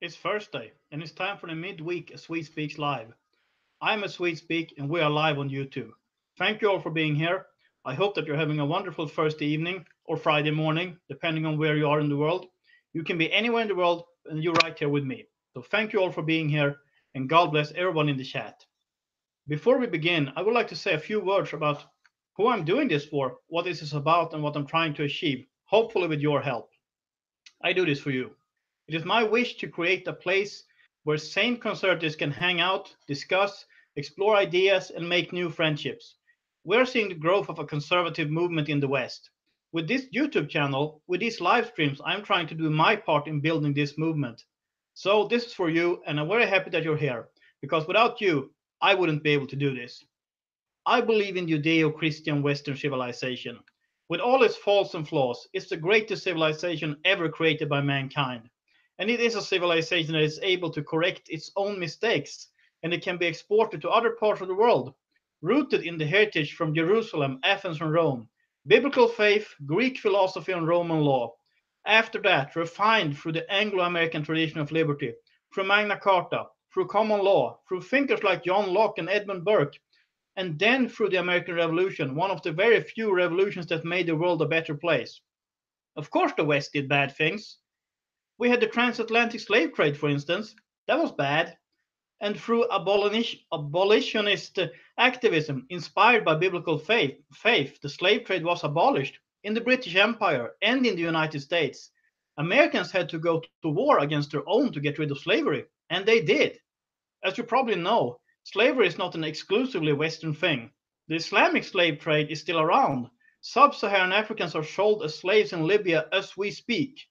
It's Thursday, and it's time for the midweek Swede Speaks Live. I'm a Swede Speak, and we are live on YouTube. Thank you all for being here. I hope that you're having a wonderful Thursday evening or Friday morning, depending on where you are in the world. You can be anywhere in the world, and you're right here with me. So thank you all for being here, and God bless everyone in the chat. Before we begin, I would like to say a few words about who I'm doing this for, what this is about, and what I'm trying to achieve, hopefully with your help. I do this for you. It is my wish to create a place where sane conservatives can hang out, discuss, explore ideas, and make new friendships. We're seeing the growth of a conservative movement in the West. With this YouTube channel, with these live streams, I'm trying to do my part in building this movement. So this is for you, and I'm very happy that you're here, because without you, I wouldn't be able to do this. I believe in Judeo-Christian Western civilization. With all its faults and flaws, it's the greatest civilization ever created by mankind. And it is a civilization that is able to correct its own mistakes, and it can be exported to other parts of the world, rooted in the heritage from Jerusalem, Athens, and Rome, biblical faith, Greek philosophy, and Roman law. After that, refined through the Anglo-American tradition of liberty, through Magna Carta, through common law, through thinkers like John Locke and Edmund Burke, and then through the American Revolution, one of the very few revolutions that made the world a better place. Of course, the West did bad things. We had the transatlantic slave trade, for instance. That was bad. And through abolitionist activism inspired by biblical faith, the slave trade was abolished in the British Empire and in the United States. Americans had to go to war against their own to get rid of slavery, and they did. As you probably know, slavery is not an exclusively Western thing. The Islamic slave trade is still around. Sub-Saharan Africans are sold as slaves in Libya as we speak.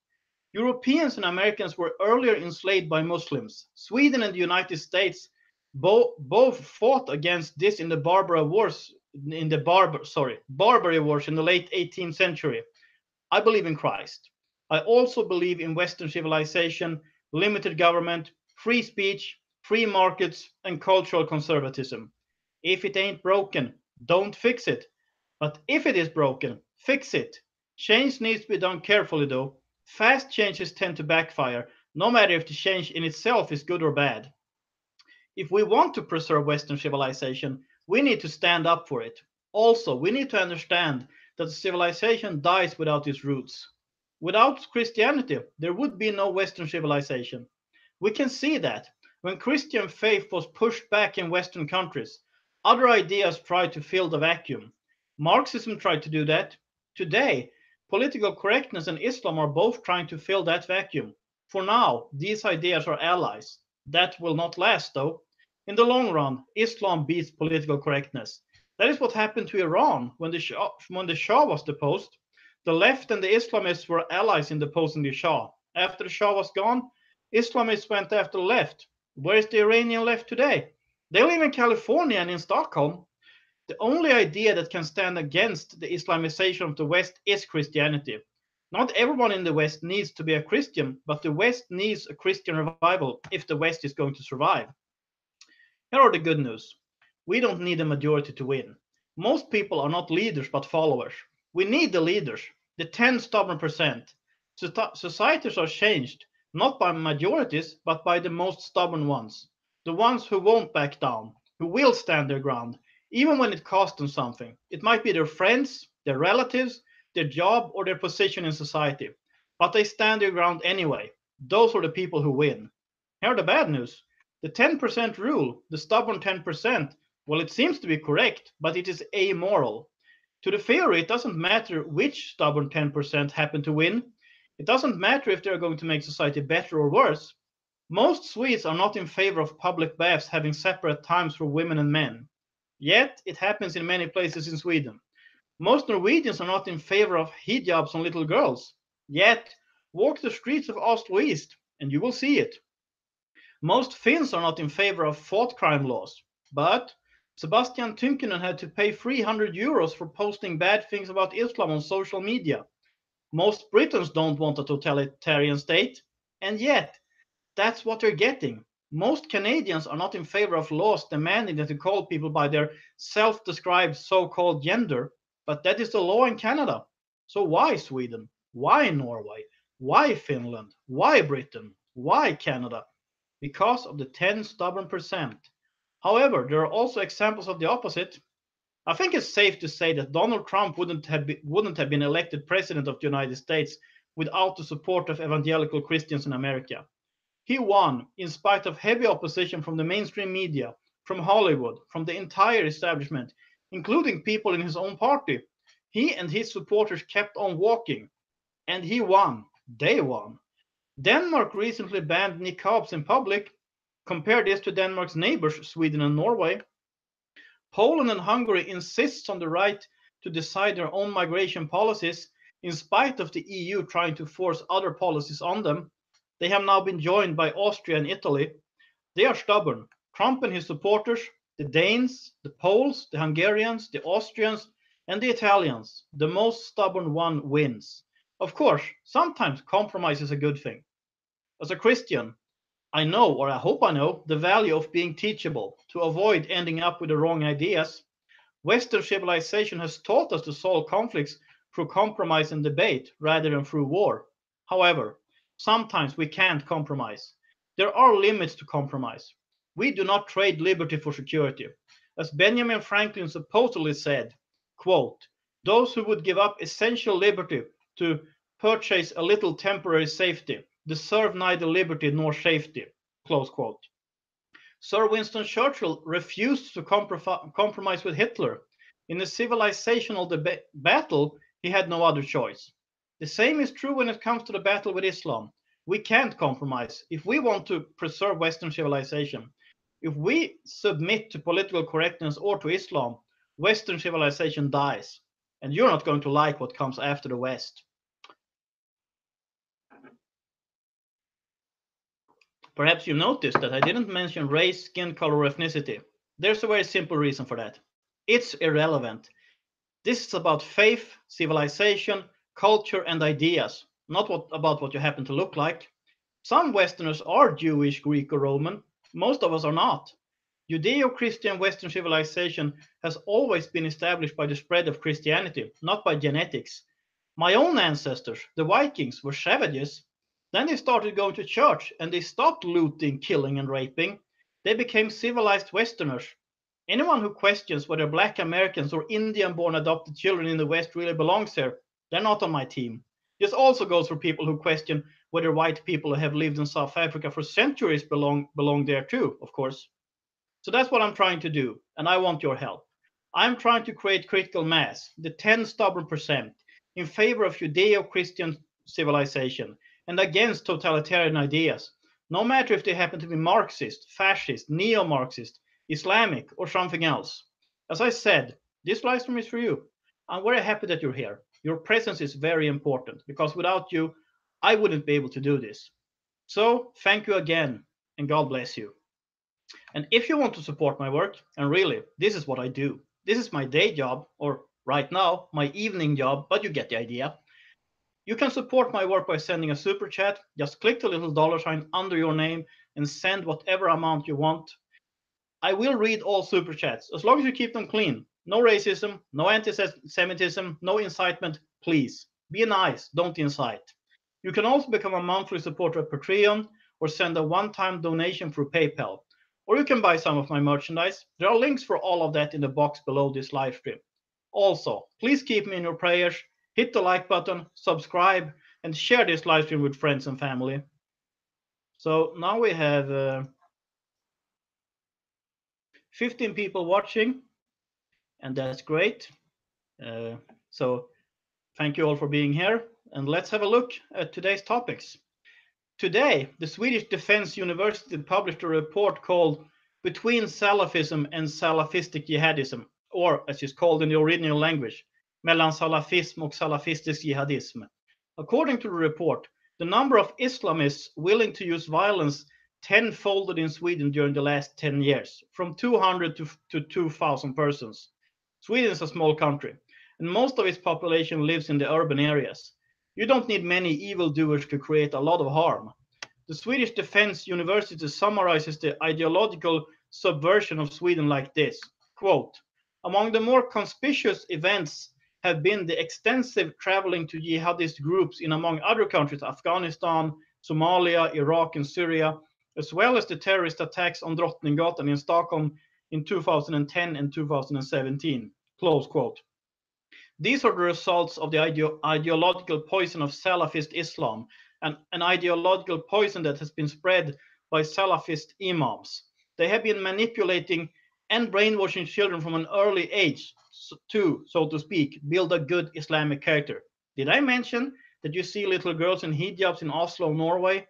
Europeans and Americans were earlier enslaved by Muslims. Sweden and the United States both fought against this in the Barbary Wars in the late 18th century. I believe in Christ. I also believe in Western civilization, limited government, free speech, free markets, and cultural conservatism. If it ain't broken, don't fix it. But if it is broken, fix it. Change needs to be done carefully, though. Fast changes tend to backfire, no matter if the change in itself is good or bad. If we want to preserve Western civilization, we need to stand up for it. Also, we need to understand that the civilization dies without its roots. Without Christianity, there would be no Western civilization. We can see that when Christian faith was pushed back in Western countries, other ideas tried to fill the vacuum. Marxism tried to do that. Today, political correctness and Islam are both trying to fill that vacuum. For now, these ideas are allies. That will not last, though. In the long run, Islam beats political correctness. That is what happened to Iran when the Shah was deposed. The left and the Islamists were allies in deposing the Shah. After the Shah was gone, Islamists went after the left. Where is the Iranian left today? They live in California and in Stockholm. The only idea that can stand against the Islamization of the West is Christianity. Not everyone in the West needs to be a Christian, but the West needs a Christian revival if the West is going to survive. Here are the good news. We don't need a majority to win. Most people are not leaders but followers. We need the leaders, the 10 stubborn%. Societies are changed, not by majorities, but by the most stubborn ones. The ones who won't back down, who will stand their ground, even when it costs them something. It might be their friends, their relatives, their job, or their position in society. But they stand their ground anyway. Those are the people who win. Here are the bad news. The 10% rule, the stubborn 10%, well, it seems to be correct, but it is amoral. To the theory, it doesn't matter which stubborn 10% happen to win. It doesn't matter if they're going to make society better or worse. Most Swedes are not in favor of public baths having separate times for women and men. Yet, it happens in many places in Sweden. Most Norwegians are not in favor of hijabs on little girls. Yet, walk the streets of Oslo East, and you will see it. Most Finns are not in favor of thought crime laws. But Sebastian Tynkkynen had to pay 300 euros for posting bad things about Islam on social media. Most Britons don't want a totalitarian state, and yet, that's what they're getting. Most Canadians are not in favor of laws demanding that you call people by their self-described so-called gender, but that is the law in Canada. So why Sweden? Why Norway? Why Finland? Why Britain? Why Canada? Because of the 10 stubborn percent. However, there are also examples of the opposite. I think it's safe to say that Donald Trump wouldn't have been elected president of the United States without the support of evangelical Christians in America. He won in spite of heavy opposition from the mainstream media, from Hollywood, from the entire establishment, including people in his own party. He and his supporters kept on walking, and he won. They won. Denmark recently banned niqabs in public. Compare this to Denmark's neighbors, Sweden and Norway. Poland and Hungary insist on the right to decide their own migration policies in spite of the EU trying to force other policies on them. They have now been joined by Austria and Italy. They are stubborn. Trump and his supporters, the Danes, the Poles, the Hungarians, the Austrians, and the Italians, the most stubborn one wins. Of course, sometimes compromise is a good thing. As a Christian, I know, or I hope I know, the value of being teachable to avoid ending up with the wrong ideas. Western civilization has taught us to solve conflicts through compromise and debate rather than through war. However, sometimes we can't compromise. There are limits to compromise. We do not trade liberty for security. As Benjamin Franklin supposedly said, quote, those who would give up essential liberty to purchase a little temporary safety deserve neither liberty nor safety, close quote. Sir Winston Churchill refused to compromise with Hitler. In a civilizational battle, he had no other choice. The same is true when it comes to the battle with Islam. We can't compromise if we want to preserve Western civilization. If we submit to political correctness or to Islam, Western civilization dies. And you're not going to like what comes after the West. Perhaps you noticed that I didn't mention race, skin color, or ethnicity. There's a very simple reason for that. It's irrelevant. This is about faith, civilization, culture, and ideas, not about what you happen to look like. Some Westerners are Jewish, Greek, or Roman. Most of us are not. Judeo-Christian Western civilization has always been established by the spread of Christianity, not by genetics. My own ancestors, the Vikings, were savages. Then they started going to church and they stopped looting, killing, and raping. They became civilized Westerners. Anyone who questions whether Black Americans or Indian-born adopted children in the West really belongs here, they're not on my team. This also goes for people who question whether white people who have lived in South Africa for centuries belong there too, of course. So that's what I'm trying to do, and I want your help. I'm trying to create critical mass, the 10 stubborn percent, in favor of Judeo-Christian civilization and against totalitarian ideas, no matter if they happen to be Marxist, fascist, neo-Marxist, Islamic, or something else. As I said, this live stream is for you. I'm very happy that you're here. Your presence is very important because without you, I wouldn't be able to do this. So thank you again, and God bless you. And if you want to support my work, and really, this is what I do. This is my day job, or right now, my evening job, but you get the idea. You can support my work by sending a super chat. Just click the little $ under your name and send whatever amount you want. I will read all super chats, as long as you keep them clean. No racism, no anti-Semitism, no incitement. Please, be nice, don't incite. You can also become a monthly supporter at Patreon or send a one-time donation through PayPal. Or you can buy some of my merchandise. There are links for all of that in the box below this live stream. Also, please keep me in your prayers. Hit the like button, subscribe, and share this live stream with friends and family. So now we have 15 people watching, and that's great. So thank you all for being here, and let's have a look at today's topics. Today, the Swedish Defense University published a report called Between Salafism and Salafistic Jihadism, or as it's called in the original language, Mellan salafism och salafistisk jihadism. According to the report, the number of Islamists willing to use violence tenfolded in Sweden during the last 10 years, from 200 to 2,000 persons. Sweden is a small country, and most of its population lives in the urban areas. You don't need many evildoers to create a lot of harm. The Swedish Defense University summarizes the ideological subversion of Sweden like this, quote, among the more conspicuous events have been the extensive traveling to jihadist groups in, among other countries, Afghanistan, Somalia, Iraq, and Syria, as well as the terrorist attacks on Drottninggatan in Stockholm in 2010 and 2017. Close quote. These are the results of the ideological poison of Salafist Islam, an ideological poison that has been spread by Salafist Imams. They have been manipulating and brainwashing children from an early age to, so to speak, build a good Islamic character. Did I mention that you see little girls in hijabs in Oslo, Norway?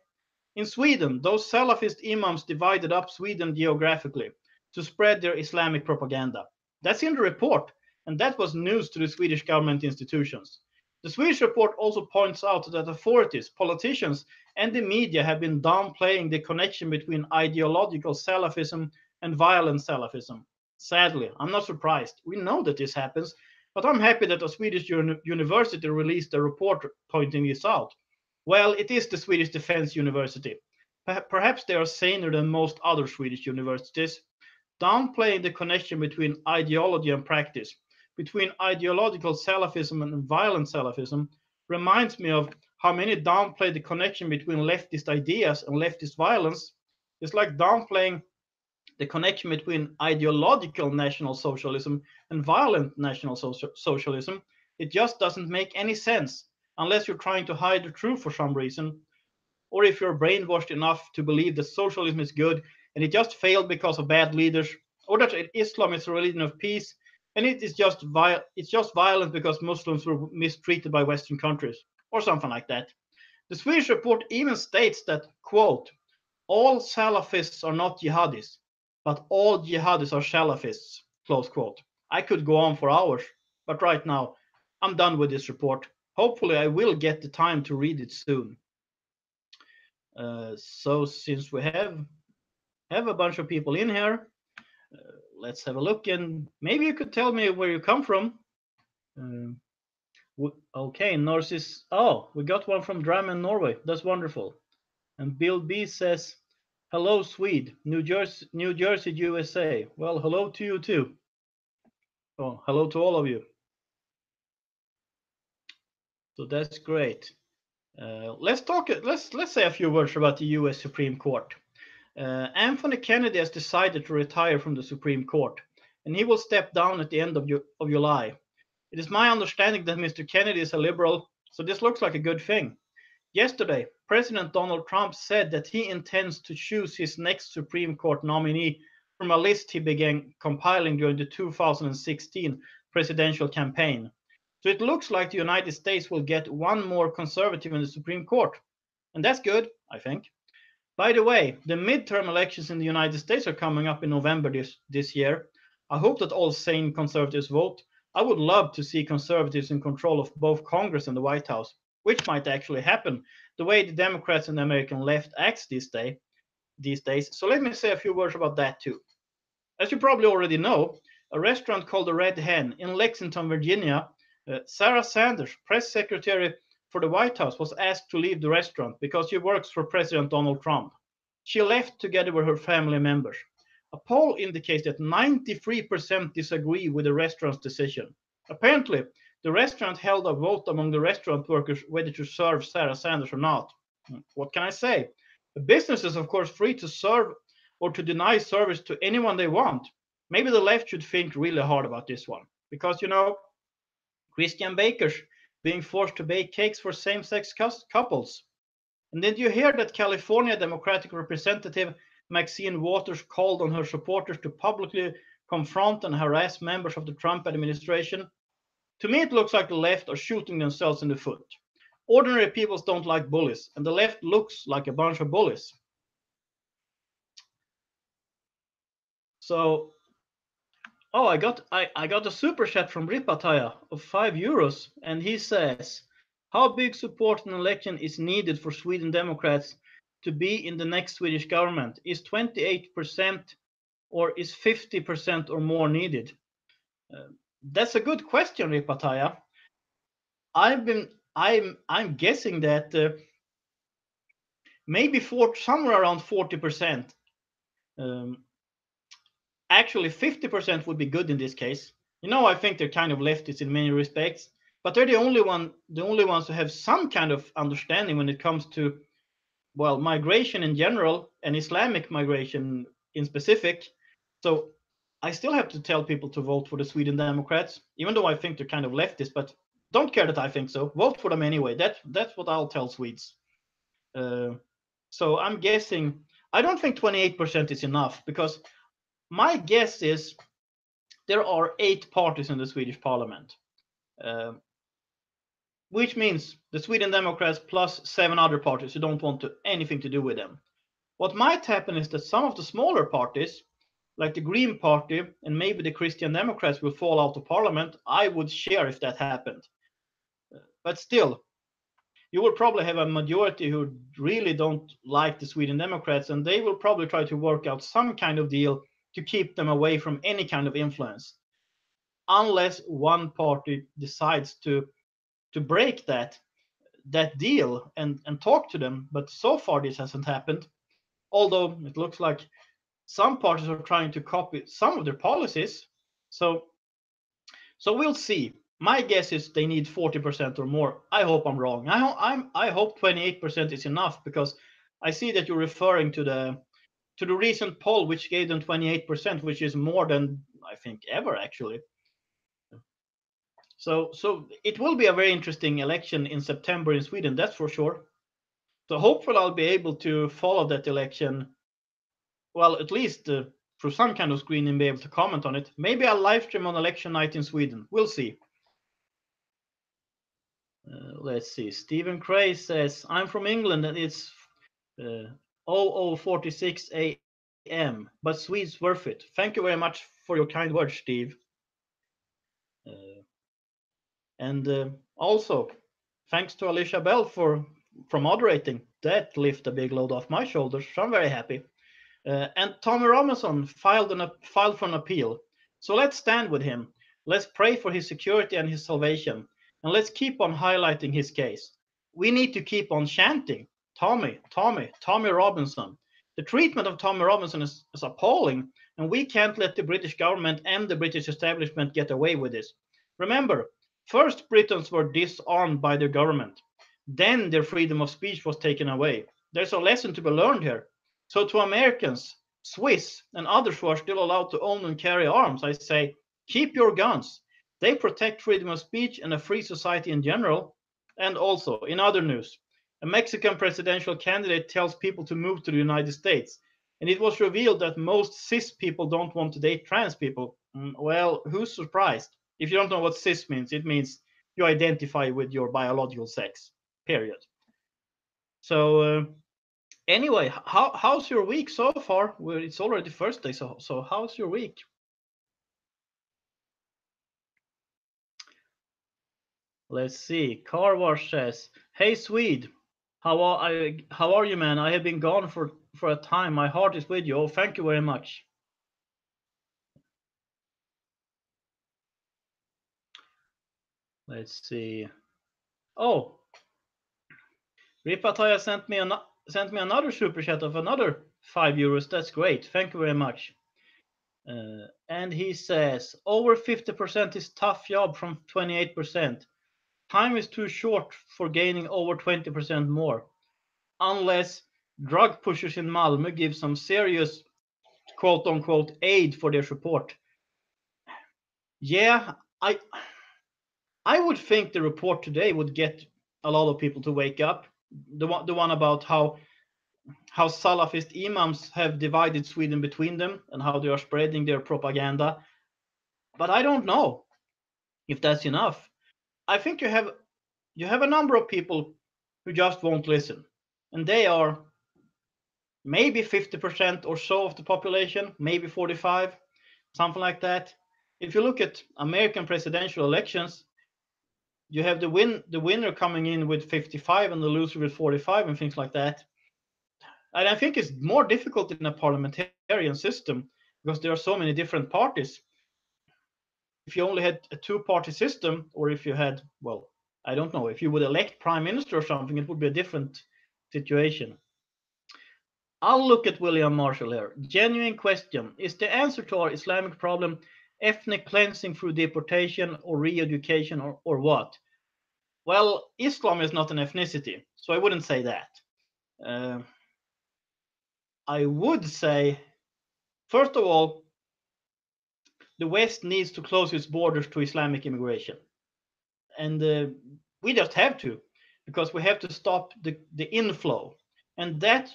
In Sweden, those Salafist Imams divided up Sweden geographically to spread their Islamic propaganda. That's in the report, and that was news to the Swedish government institutions. The Swedish report also points out that authorities, politicians, and the media have been downplaying the connection between ideological Salafism and violent Salafism. Sadly, I'm not surprised. We know that this happens, but I'm happy that a Swedish university released a report pointing this out. Well, it is the Swedish Defense University. Perhaps they are saner than most other Swedish universities. Downplaying the connection between ideology and practice, between ideological Salafism and violent Salafism, reminds me of how many downplay the connection between leftist ideas and leftist violence. It's like downplaying the connection between ideological National Socialism and violent National Socialism. It just doesn't make any sense unless you're trying to hide the truth for some reason, or if you're brainwashed enough to believe that socialism is good and it just failed because of bad leaders, or that Islam is a religion of peace and it's just violent because Muslims were mistreated by Western countries, or something like that. The Swedish report even states that, quote, all Salafists are not jihadis, but all jihadis are Salafists, close quote. I could go on for hours, but right now I'm done with this report. Hopefully I will get the time to read it soon. So since we have a bunch of people in here, let's have a look, and maybe you could tell me where you come from. Okay, Narcissus. Oh, we got one from Drammen, Norway. That's wonderful. And Bill B says, hello, Swede, New Jersey, USA. Well, hello to you too. Oh, hello to all of you. So that's great. Let's say a few words about the U.S. Supreme Court. Anthony Kennedy has decided to retire from the Supreme Court, and he will step down at the end of July. It is my understanding that Mr. Kennedy is a liberal, so this looks like a good thing. Yesterday, President Donald Trump said that he intends to choose his next Supreme Court nominee from a list he began compiling during the 2016 presidential campaign. So it looks like the United States will get one more conservative in the Supreme Court. And that's good, I think. By the way, the midterm elections in the United States are coming up in November this year. I hope that all sane conservatives vote. I would love to see conservatives in control of both Congress and the White House, which might actually happen, the way the Democrats and the American left acts these days. So let me say a few words about that too. As you probably already know, a restaurant called the Red Hen in Lexington, Virginia, Sarah Sanders, press secretary for the White House, was asked to leave the restaurant because she works for President Donald Trump. She left together with her family members. A poll indicates that 93% disagree with the restaurant's decision. Apparently, the restaurant held a vote among the restaurant workers whether to serve Sarah Sanders or not. What can I say? The business is, of course, free to serve or to deny service to anyone they want. Maybe the left should think really hard about this one. Because, Christian bakers being forced to bake cakes for same-sex couples. And did you hear that California Democratic Representative Maxine Waters called on her supporters to publicly confront and harass members of the Trump administration? To me, it looks like the left are shooting themselves in the foot. Ordinary people don't like bullies, and the left looks like a bunch of bullies. So, I got a super chat from Ripataya of €5, and he says, how big support in an election is needed for Sweden Democrats to be in the next Swedish government? Is 28% or is 50% or more needed? That's a good question, Ripataya. I'm guessing that maybe somewhere around 40%. Actually, 50% would be good in this case. I think they're kind of leftists in many respects, but they're the only ones who have some kind of understanding when it comes to well, migration in general and Islamic migration in specific. So I still have to tell people to vote for the Sweden Democrats, even though I think they're kind of leftist, but don't care that I think so. Vote for them anyway. That's what I'll tell Swedes. Uh, so I'm guessing I don't think 28% is enough, because my guess is there are 8 parties in the Swedish parliament, uh, which means the Sweden Democrats plus 7 other parties who don't want anything to do with them. What might happen is that some of the smaller parties, like the Green Party and maybe the Christian Democrats, will fall out of parliament. I would share if that happened. But still, you will probably have a majority who really don't like the Sweden Democrats, and they will probably try to work out some kind of deal to keep them away from any kind of influence, unless one party decides to break that deal and talk to them. But so far this hasn't happened, although it looks like some parties are trying to copy some of their policies. So we'll see. My guess is they need 40% or more. I hope I'm wrong. I hope 28% is enough, because I see that you're referring to the recent poll, which gave them 28%, which is more than I think ever actually. So it will be a very interesting election in September in Sweden, that's for sure. So hopefully I'll be able to follow that election, well, at least through some kind of screen, and be able to comment on it. Maybe I'll live stream on election night in Sweden. We'll see. Let's see. Stephen Cray says, I'm from England and it's 00:46 a.m., but Swede's worth it. Thank you very much for your kind words, Steve. And also, thanks to Alicia Bell for moderating. That lifted a big load off my shoulders, so I'm very happy. And Tommy Robinson filed for an appeal. So let's stand with him. Let's pray for his security and his salvation. And let's keep on highlighting his case. We need to keep on chanting, Tommy Robinson. The treatment of Tommy Robinson is appalling, and we can't let the British government and the British establishment get away with this. Remember, first Britons were disarmed by their government. Then their freedom of speech was taken away. There's a lesson to be learned here. So to Americans, Swiss, and others who are still allowed to own and carry arms, I say, keep your guns. They protect freedom of speech and a free society in general. And also, in other news, a Mexican presidential candidate tells people to move to the United States. And it was revealed that most cis people don't want to date trans people. Well, who's surprised? If you don't know what cis means, it means you identify with your biological sex, period. So anyway, how's your week so far? Well, it's already Thursday, so how's your week? Let's see. Car Wash says, "Hey Swede, how are you, man? I have been gone for a time. My heart is with you. Oh, thank you very much." Let's see. Oh, Ripataya sent me another super chat of another €5. That's great. Thank you very much. And he says, over 50% is tough job from 28%. Time is too short for gaining over 20% more, unless drug pushers in Malmö give some serious quote unquote aid for their support. Yeah, I would think the report today would get a lot of people to wake up. The one about how Salafist Imams have divided Sweden between them and how they are spreading their propaganda. But I don't know if that's enough. I think you have a number of people who just won't listen, and they are maybe 50% or so of the population, maybe 45, something like that. If you look at American presidential elections, you have the winner coming in with 55 and the loser with 45 and things like that. And I think it's more difficult in a parliamentarian system because there are so many different parties. If you only had a two-party system, or if you had, well, I don't know, if you would elect prime minister or something, it would be a different situation. I'll look at William Marshall here. Genuine question. Is the answer to our Islamic problem ethnic cleansing through deportation or re-education or what? Well, Islam is not an ethnicity, so I wouldn't say that. Uh, I would say, first of all, the West needs to close its borders to Islamic immigration, and we just have to, because we have to stop the inflow, and that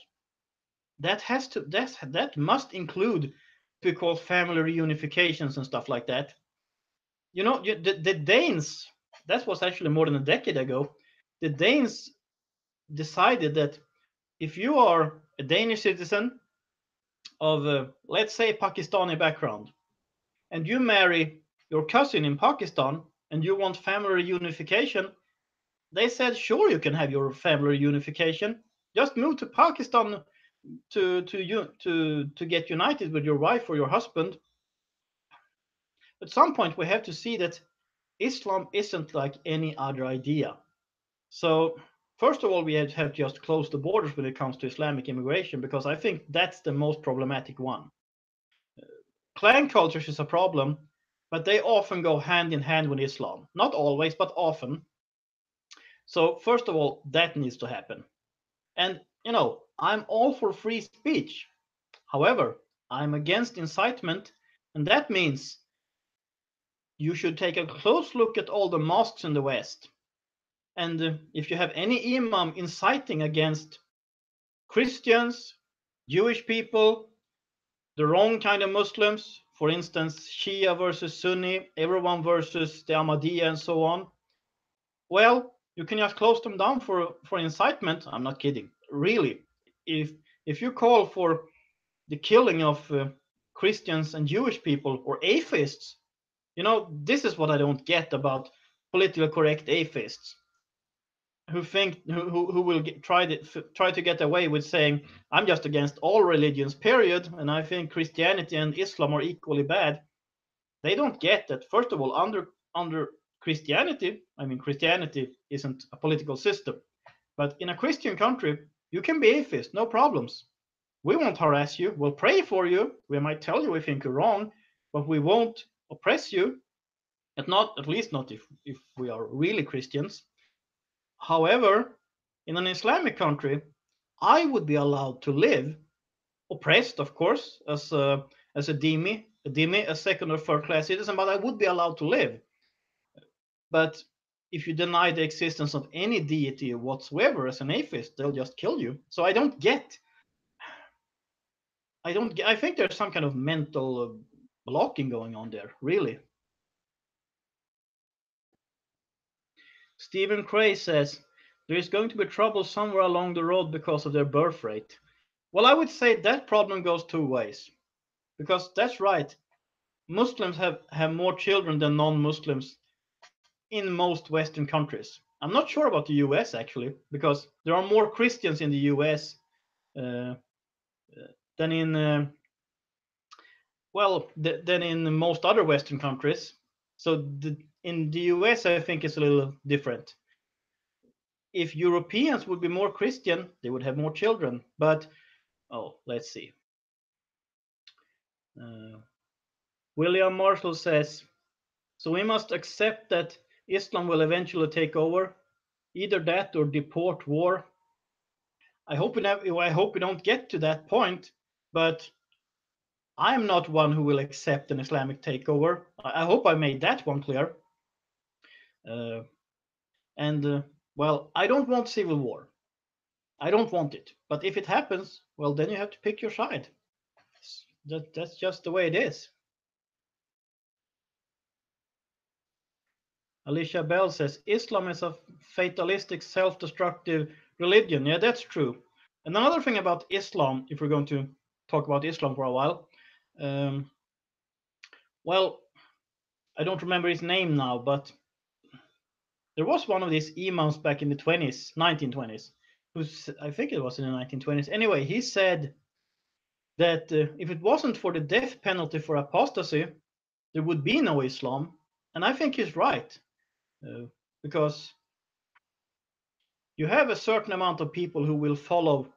must include what we call family reunifications and stuff like that. The Danes, that was actually more than a decade ago. The Danes decided that if you are a Danish citizen of, let's say, Pakistani background, and you marry your cousin in Pakistan and you want family reunification, they said, sure, you can have your family reunification. Just move to Pakistan to get united with your wife or your husband. At some point, we have to see that Islam isn't like any other idea. So, first of all, we have to just close the borders when it comes to Islamic immigration, because I think that's the most problematic one. Clan cultures is a problem, but they often go hand in hand with Islam. Not always, but often. So, first of all, that needs to happen. And, I'm all for free speech. However, I'm against incitement, and that means you should take a close look at all the mosques in the West. And if you have any imam inciting against Christians, Jewish people, the wrong kind of Muslims, for instance, Shia versus Sunni, everyone versus the Ahmadiyya, and so on, well, you can just close them down for incitement. I'm not kidding. Really, if you call for the killing of Christians and Jewish people or atheists, this is what I don't get about politically correct atheists who think who will try to get away with saying I'm just against all religions, period, and I think Christianity and Islam are equally bad. They don't get that. First of all, under Christianity, I mean Christianity isn't a political system, but in a Christian country, you can be atheist, no problems. We won't harass you. We'll pray for you. We might tell you we think you're wrong, but we won't oppress you. At least not if we are really Christians. However, in an Islamic country, I would be allowed to live, oppressed, of course, as a dhimmi, a second or third class citizen, but I would be allowed to live. But if you deny the existence of any deity whatsoever as an atheist, they'll just kill you. So I think there's some kind of mental blocking going on there, really. Stephen Cray says there is going to be trouble somewhere along the road because of their birth rate. Well, I would say that problem goes two ways. Because that's right, Muslims have more children than non-Muslims in most Western countries. I'm not sure about the US actually, because there are more Christians in the US uh, than in than in most other Western countries. So in the US, I think it's a little different. If Europeans would be more Christian, they would have more children. But let's see. William Marshall says, so we must accept that Islam will eventually take over, either that or deport war. I hope we don't get to that point, but I'm not one who will accept an Islamic takeover. I hope I made that one clear. Well, I don't want civil war. I don't want it. But if it happens, well, then you have to pick your side. That's just the way it is. Alicia Bell says Islam is a fatalistic, self-destructive religion. Yeah, that's true. And another thing about Islam, if we're going to talk about Islam for a while, well, I don't remember his name now, but there was one of these Imams back in the 1920s, I think it was in the 1920s. Anyway, he said that if it wasn't for the death penalty for apostasy, there would be no Islam. And I think he's right, because you have a certain amount of people who will follow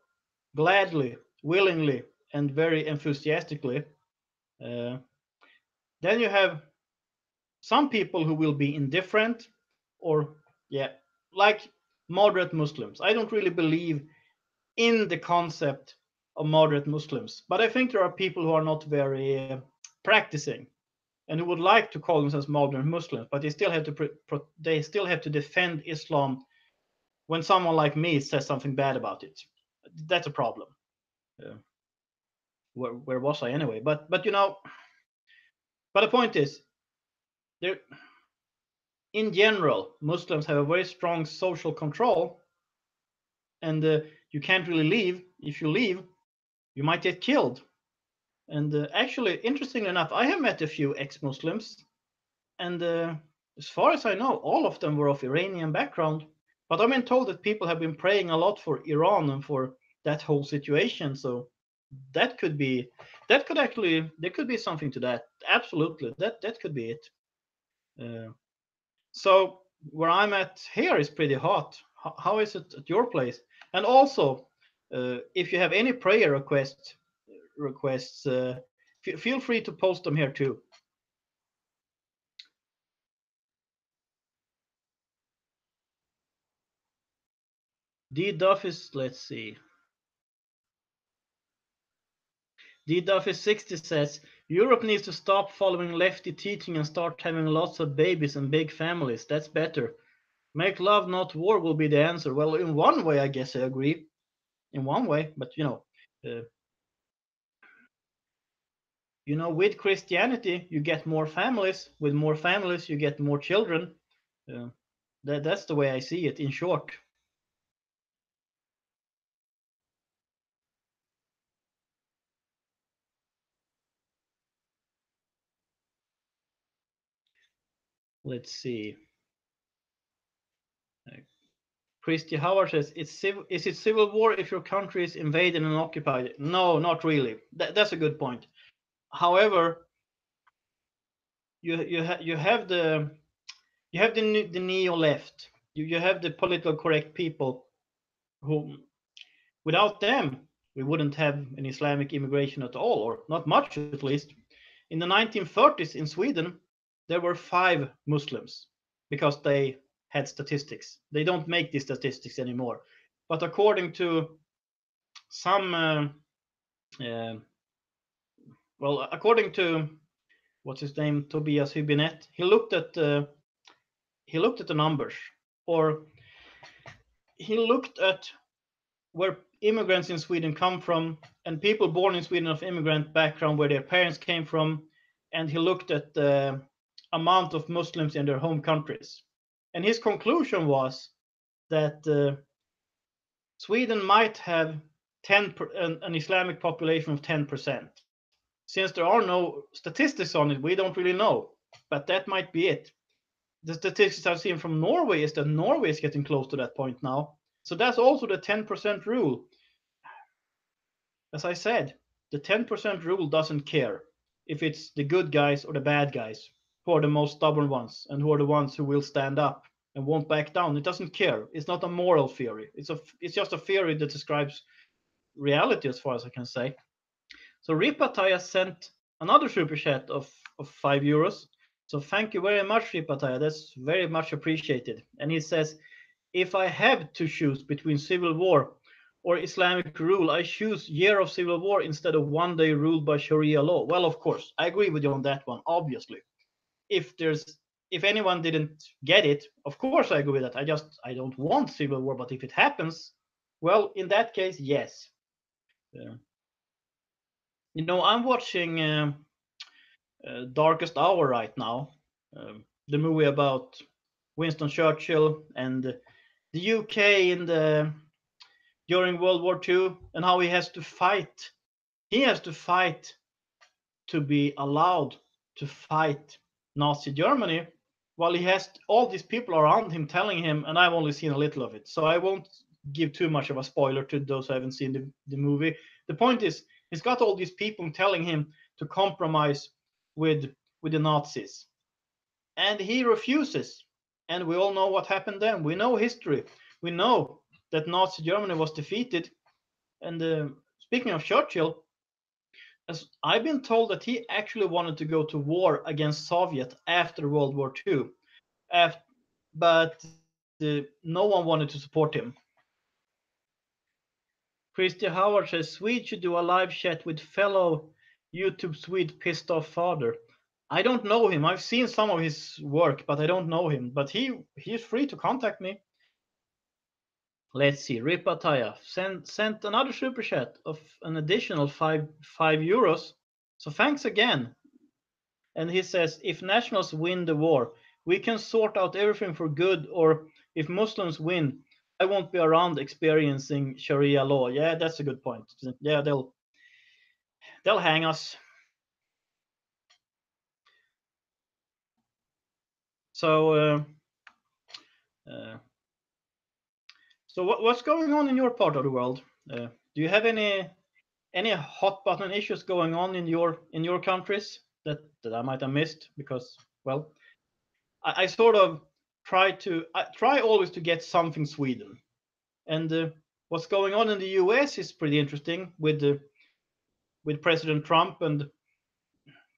gladly, willingly, and very enthusiastically. Then you have some people who will be indifferent, or like moderate Muslims. I don't really believe in the concept of moderate Muslims. But I think there are people who are not very practicing and who would like to call themselves moderate Muslims, but they still have to defend Islam when someone like me says something bad about it. That's a problem. Where was I anyway? But but the point is, there in general, Muslims have a very strong social control, and you can't really leave. If you leave, you might get killed. And actually, interestingly enough, I have met a few ex-Muslims, and as far as I know, all of them were of Iranian background. But I've been told that people have been praying a lot for Iran and for that whole situation. So that could actually, there could be something to that. Absolutely, that could be it. So where I'm at here is pretty hot. How is it at your place? And also, if you have any prayer requests, feel free to post them here too. D Duff is, let's see. D Duff is 60 says Europe needs to stop following lefty teaching and start having lots of babies and big families. That's better. Make love, not war, will be the answer. Well, in one way, I guess I agree. In one way, but with Christianity, you get more families. With more families, you get more children. That's the way I see it. In short. Let's see. Christy Howard says, is it civil war if your country is invaded and occupied? No, not really. That's a good point. However, you have the neo left. You have the political correct people who, without them, we wouldn't have an Islamic immigration at all, or not much at least. In the 1930s in Sweden, there were 5 Muslims because they had statistics. They don't make these statistics anymore. But according to some, according to what's his name, Tobias Hübinette, he looked at the numbers, or he looked at where immigrants in Sweden come from, and people born in Sweden of immigrant background, where their parents came from, and he looked at the amount of Muslims in their home countries. And his conclusion was that Sweden might have an Islamic population of 10%. Since there are no statistics on it, we don't really know, but that might be it. The statistics I've seen from Norway is that Norway is getting close to that point now. So that's also the 10% rule. As I said, the 10% rule doesn't care if it's the good guys or the bad guys who are the most stubborn ones and who are the ones who will stand up and won't back down. It doesn't care. It's not a moral theory. It's just a theory that describes reality, as far as I can say. So Ripataya sent another super chat of €5. So thank you very much, Ripataya. That's very much appreciated. And he says, if I have to choose between civil war or Islamic rule, I choose year of civil war instead of one day ruled by Sharia law. Well, of course, I agree with you on that one, obviously. If anyone didn't get it, of course I agree with that. I don't want civil war, but if it happens, well, in that case, yes. I'm watching Darkest Hour right now, the movie about Winston Churchill and the UK during World War II, and how he has to fight. He has to fight to be allowed to fight Nazi Germany, while he has all these people around him telling him, and I've only seen a little of it, so I won't give too much of a spoiler to those who haven't seen the movie. The point is, he's got all these people telling him to compromise with the Nazis, and he refuses. And we all know what happened then. We know history. We know that Nazi Germany was defeated. And speaking of Churchill, as I've been told that he actually wanted to go to war against Soviet after World War II, but no one wanted to support him. Christy Howard says Swede should do a live chat with fellow YouTube Swede pissed off father. I don't know him. I've seen some of his work, but I don't know him. But he's free to contact me. Let's see. Ripataya sent another super chat of an additional five euros. So thanks again. And he says, if nationals win the war, we can sort out everything for good, or if Muslims win, I won't be around experiencing Sharia law. Yeah, that's a good point. Yeah, they'll hang us. So, what's going on in your part of the world? Do you have any hot button issues going on in your countries that I might have missed? Because, well, I sort of try always to get something Sweden, and what's going on in the US is pretty interesting with President Trump, and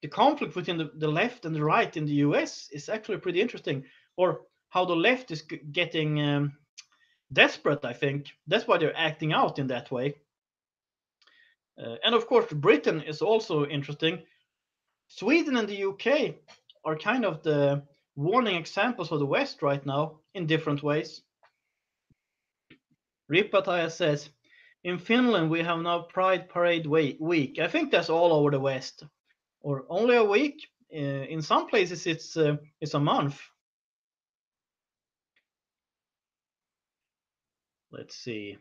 the conflict between the left and the right in the US is actually pretty interesting, or how the left is getting desperate. I think that's why they're acting out in that way. And of course, Britain is also interesting. Sweden and the UK are kind of the warning examples of the West right now in different ways. Ripataya says, in Finland we have now Pride Parade week. I think that's all over the West, or only a week. In some places it's a month. Let's see.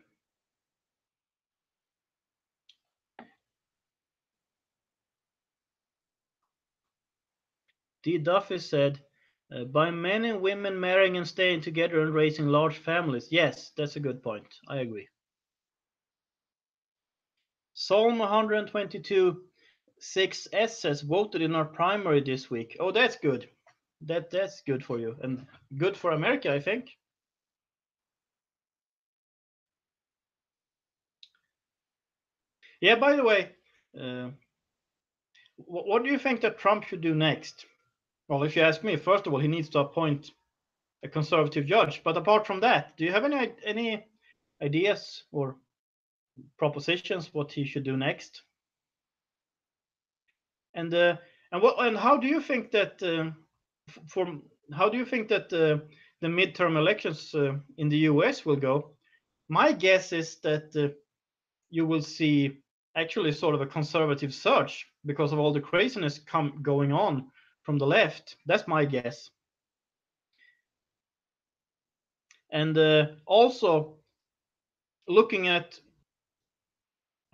D. Duffy said, by men and women marrying and staying together and raising large families. Yes, that's a good point. I agree. Psalm 122, 6S says, voted in our primary this week. Oh, that's good. That's good for you, and good for America, I think. Yeah, by the way, what do you think that Trump should do next? Well, if you ask me, first of all, he needs to appoint a conservative judge. But apart from that, do you have any ideas or propositions what he should do next? And how do you think that the midterm elections in the US will go? My guess is that you will see actually sort of a conservative surge because of all the craziness going on from the left. That's my guess. And also looking at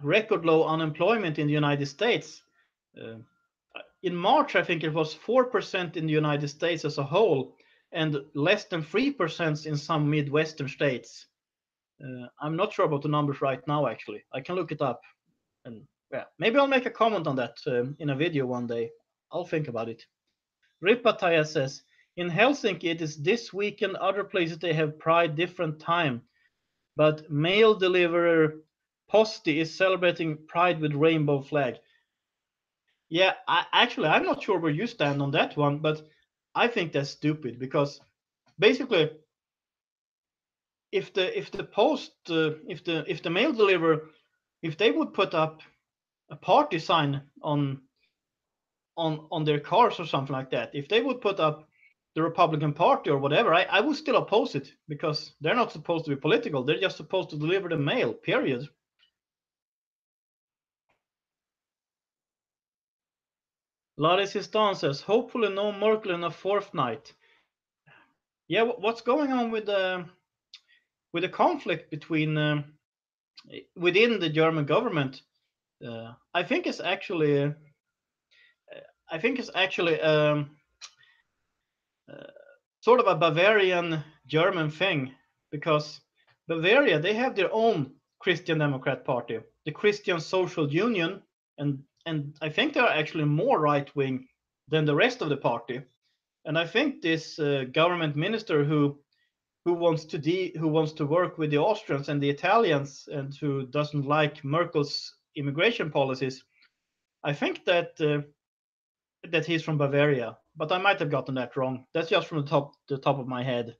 record low unemployment in the United States. In March, I think it was 4% in the United States as a whole, and less than 3% in some Midwestern states. I'm not sure about the numbers right now, actually. I can look it up. And yeah, maybe I'll make a comment on that in a video one day. I'll think about it. Ripataya says, in Helsinki, it is this weekend. Other places they have Pride different time. But mail deliverer Posti is celebrating Pride with rainbow flag. Yeah, I'm not sure where you stand on that one, but I think that's stupid because basically, if the mail deliverer, if they would put up a party sign on their cars or something like that, if they would put up the Republican Party or whatever, I would still oppose it because they're not supposed to be political. They're just supposed to deliver the mail, period. Larisistan says, hopefully no Merkel in a fourth night. Yeah, what's going on with the conflict between within the German government? I think it's actually sort of a Bavarian German thing, because Bavaria, they have their own Christian Democrat Party, the Christian Social Union, and I think they are actually more right wing than the rest of the party. And I think this government minister who wants to work with the Austrians and the Italians and who doesn't like Merkel's immigration policies, I think that he's from Bavaria, but I might have gotten that wrong. That's just from the top of my head.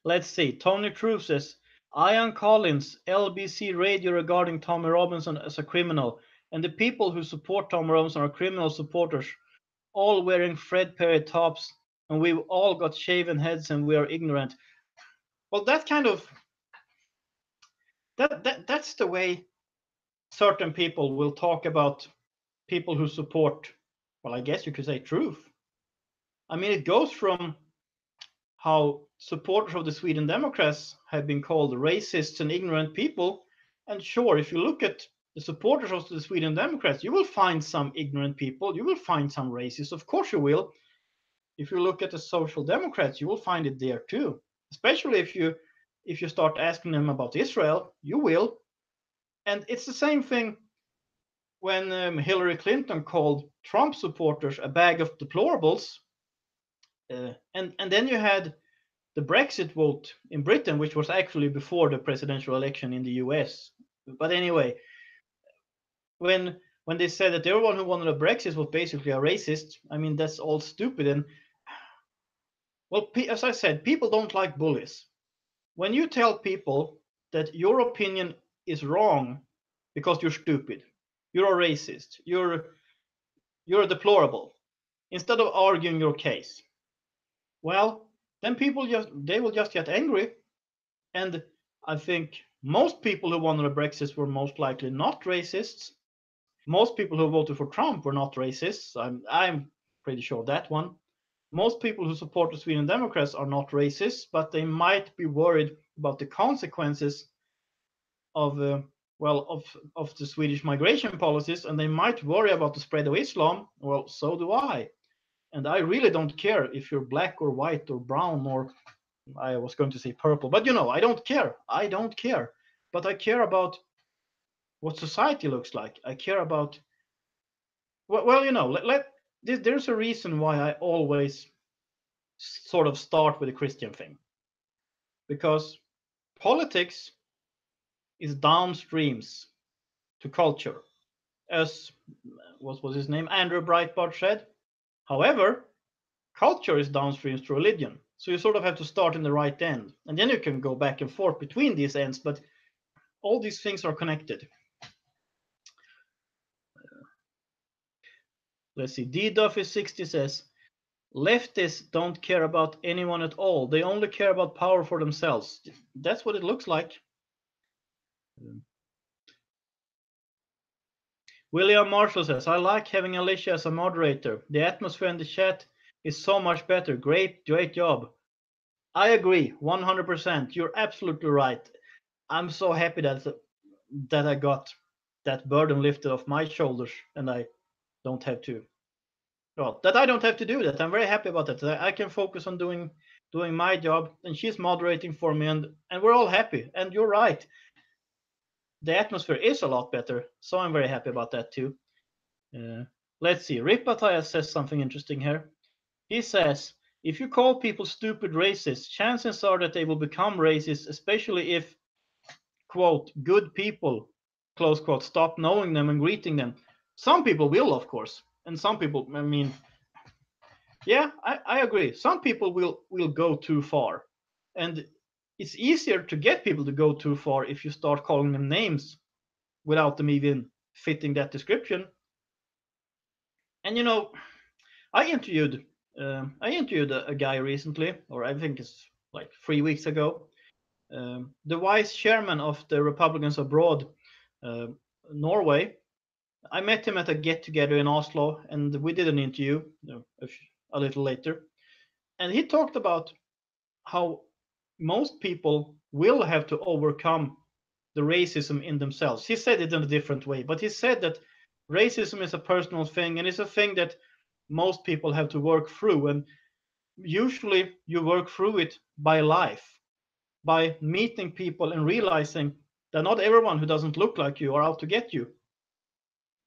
Let's see. Tony True says, Ian Collins, LBC Radio regarding Tommy Robinson as a criminal. And the people who support Tommy Robinson are criminal supporters, all wearing Fred Perry tops, and we've all got shaven heads and we are ignorant. Well, that kind of that's the way certain people will talk about people who support, well, I guess you could say truth. I mean, it goes from how supporters of the Sweden Democrats have been called racists and ignorant people. And sure, if you look at the supporters of the Sweden Democrats, you will find some ignorant people, you will find some racists, of course you will. If you look at the Social Democrats, you will find it there too. Especially if you start asking them about Israel, you will. And it's the same thing when Hillary Clinton called Trump supporters a bag of deplorables. And then you had the Brexit vote in Britain, which was actually before the presidential election in the US. But anyway, when they said that everyone who wanted a Brexit was basically a racist, I mean, that's all stupid. And well, as I said, people don't like bullies. When you tell people that your opinion is wrong because you're stupid, you're a racist, you're a deplorable, instead of arguing your case, well, then people they will just get angry. And I think most people who wanted a Brexit were most likely not racists. Most people who voted for Trump were not racists. I'm pretty sure of that one. Most people who support the Sweden Democrats are not racist, but they might be worried about the consequences of of the Swedish migration policies, and they might worry about the spread of Islam. Well, so do I. And I really don't care if you're black or white or brown, or I was going to say purple, but I don't care. I don't care. But I care about what society looks like. I care about, well, there's a reason why I always sort of start with the Christian thing. Because politics is downstreams to culture, as what was his name, Andrew Breitbart said. However, culture is downstreams to religion. So you sort of have to start in the right end. And then you can go back and forth between these ends, but all these things are connected. Let's see. D. Duffy60 says, leftists don't care about anyone at all. They only care about power for themselves. That's what it looks like. William Marshall says, I like having Alicia as a moderator. The atmosphere in the chat is so much better. Great job. I agree, 100%. You're absolutely right. I'm so happy that I got that burden lifted off my shoulders, and I don't have to. Well, that I don't have to do that. I'm very happy about that. I can focus on doing my job, and she's moderating for me, and we're all happy. And you're right. The atmosphere is a lot better, so I'm very happy about that too. Let's see. Ripataya says something interesting here. He says, if you call people stupid racists, chances are that they will become racist, especially if, quote, good people, close quote, stop knowing them and greeting them. Some people will, of course. And some people, I mean, yeah, I agree. Some people will go too far. And it's easier to get people to go too far if you start calling them names without them even fitting that description. And I interviewed a guy recently, or I think it's like 3 weeks ago, the vice chairman of the Republicans Abroad, Norway. I met him at a get-together in Oslo, and we did an interview a little later. And he talked about how most people will have to overcome the racism in themselves. He said it in a different way, but he said that racism is a personal thing, and it's a thing that most people have to work through. And usually you work through it by life, by meeting people and realizing that not everyone who doesn't look like you are out to get you.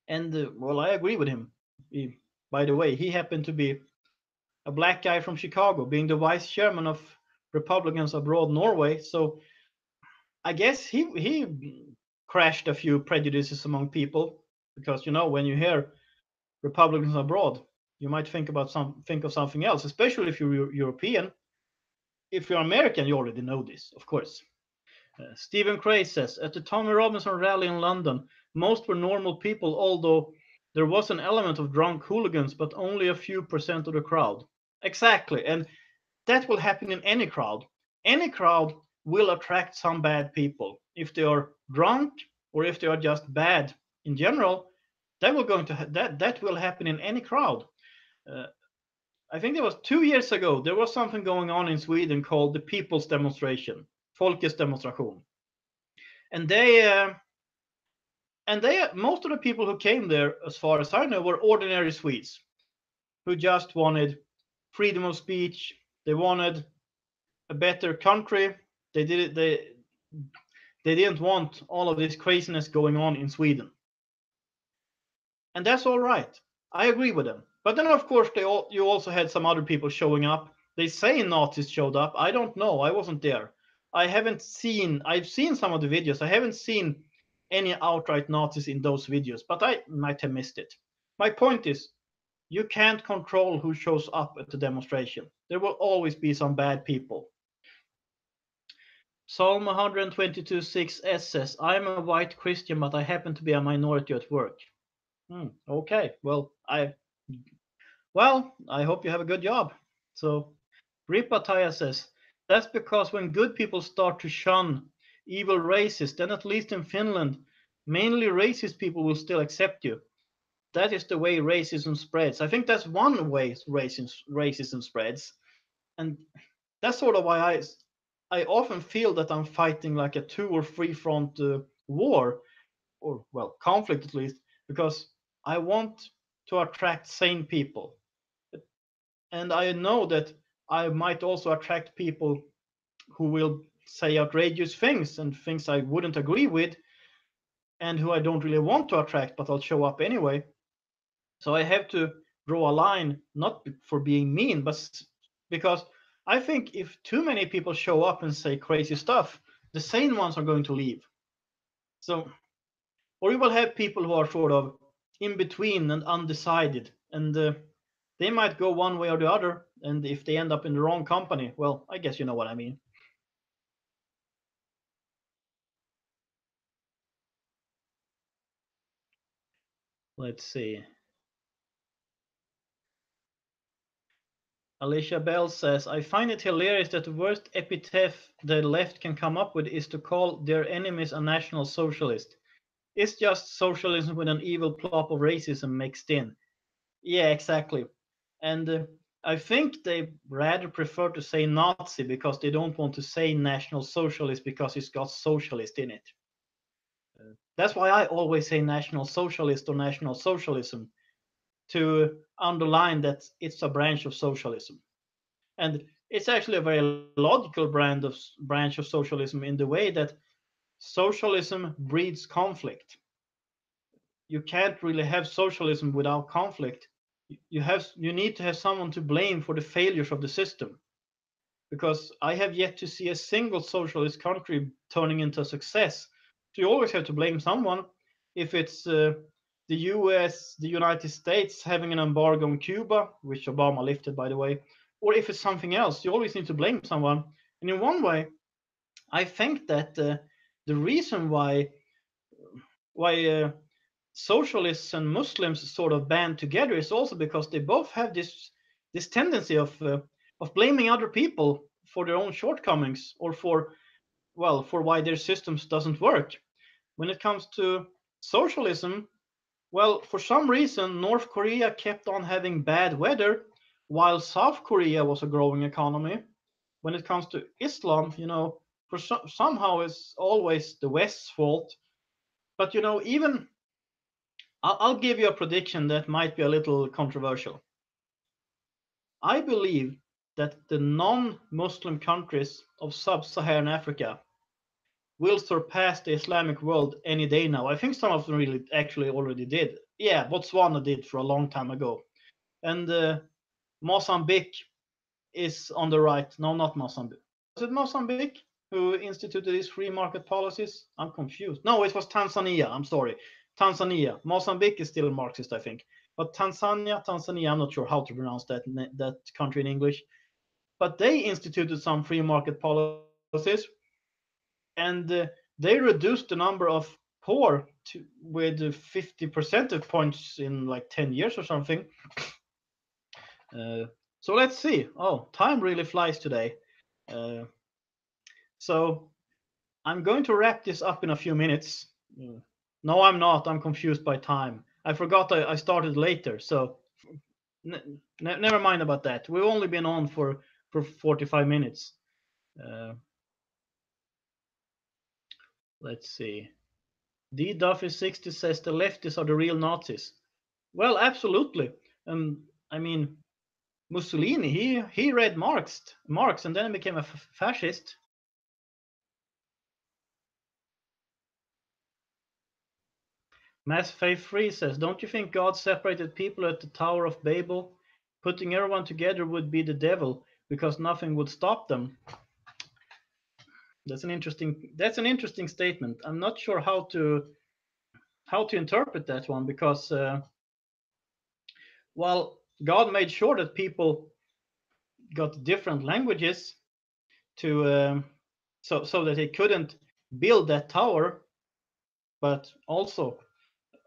And well, I agree with him. By the way, he happened to be a black guy from Chicago, being the vice chairman of Republicans Abroad Norway. So I guess he crashed a few prejudices among people, because when you hear Republicans Abroad, you might think of something else, especially if you're European. If you're American, you already know this, of course. Stephen Cray says, at the Tommy Robinson rally in London, most were normal people, although there was an element of drunk hooligans, but only a few percent of the crowd. Exactly, and that will happen in any crowd. Any crowd will attract some bad people. If they are drunk or if they are just bad in general, that will happen in any crowd. Uh, I think it was 2 years ago. There was something going on in Sweden called the People's Demonstration, Folkets Demonstration, and they most of the people who came there, as far as I know, were ordinary Swedes who just wanted freedom of speech. They wanted a better country. They did it. They didn't want all of this craziness going on in Sweden, and that's all right. I agree with them. But then, of course, you also had some other people showing up. They say Nazis showed up. I don't know. I wasn't there. I haven't seen. I've seen some of the videos. I haven't seen any outright Nazis in those videos, but I might have missed it. My point is, you can't control who shows up at the demonstration. There will always be some bad people. Psalm 122:6 says, I'm a white Christian, but I happen to be a minority at work. Okay, well, I hope you have a good job. So, Ripataya says, that's because when good people start to shun evil racists, then at least in Finland, mainly racist people will still accept you. That is the way racism spreads. I think that's one way racism spreads. And that's sort of why I often feel that I'm fighting like a 2 or 3 front war, or well, conflict at least, because I want to attract sane people. And I know that I might also attract people who will say outrageous things and things I wouldn't agree with, and who I don't really want to attract, but I'll show up anyway. So I have to draw a line, not for being mean, but because I think if too many people show up and say crazy stuff, the sane ones are going to leave. So, or you will have people who are sort of in between and undecided, and they might go one way or the other. And if they end up in the wrong company, well, I guess you know what I mean. Let's see. Alicia Bell says, I find it hilarious that the worst epitaph the left can come up with is to call their enemies a national socialist. It's just socialism with an evil plop of racism mixed in. Yeah, exactly. And I think they rather prefer to say Nazi because they don't want to say National Socialist because it's got socialist in it. That's why I always say National Socialist or National Socialism, to underline that it's a branch of socialism. And it's actually a very logical branch of socialism in the way that socialism breeds conflict. You can't really have socialism without conflict. You need to have someone to blame for the failures of the system, because I have yet to see a single socialist country turning into a success. So you always have to blame someone. If it's the US, the United States having an embargo on Cuba, which Obama lifted, by the way, or if it's something else, you always need to blame someone. And in one way, I think that the reason why socialists and Muslims sort of band together is also because they both have this tendency of blaming other people for their own shortcomings, or for why their systems doesn't work. When it comes to socialism, well, for some reason North Korea kept on having bad weather while South Korea was a growing economy. When it comes to Islam, somehow it's always the West's fault. But even I'll give you a prediction that might be a little controversial. I believe that the non-Muslim countries of sub-Saharan Africa will surpass the Islamic world any day now. I think some of them really actually already did. Yeah, Botswana did for a long time ago. And Mozambique is on the right. No, not Mozambique. Was it Mozambique who instituted these free market policies? I'm confused. No, it was Tanzania. I'm sorry. Tanzania. Mozambique is still Marxist, I think. But Tanzania, I'm not sure how to pronounce that country in English. But they instituted some free market policies. and they reduced the number of poor with 50 percentage points in like 10 years or something. So let's see. Oh, time really flies today. So I'm going to wrap this up in a few minutes. No, I'm not. I'm confused by time. I forgot I started later. So never mind about that. We've only been on for 45 minutes. Let's see. D. Duffy60 says the leftists are the real Nazis. Well, absolutely. I mean, Mussolini, he read Marx, and then became a fascist. Mass Faith Free says, don't you think God separated people at the Tower of Babel? Putting everyone together would be the devil because nothing would stop them. That's an interesting statement. I'm not sure how to interpret that one because well, God made sure that people got different languages to so that they couldn't build that tower. But also,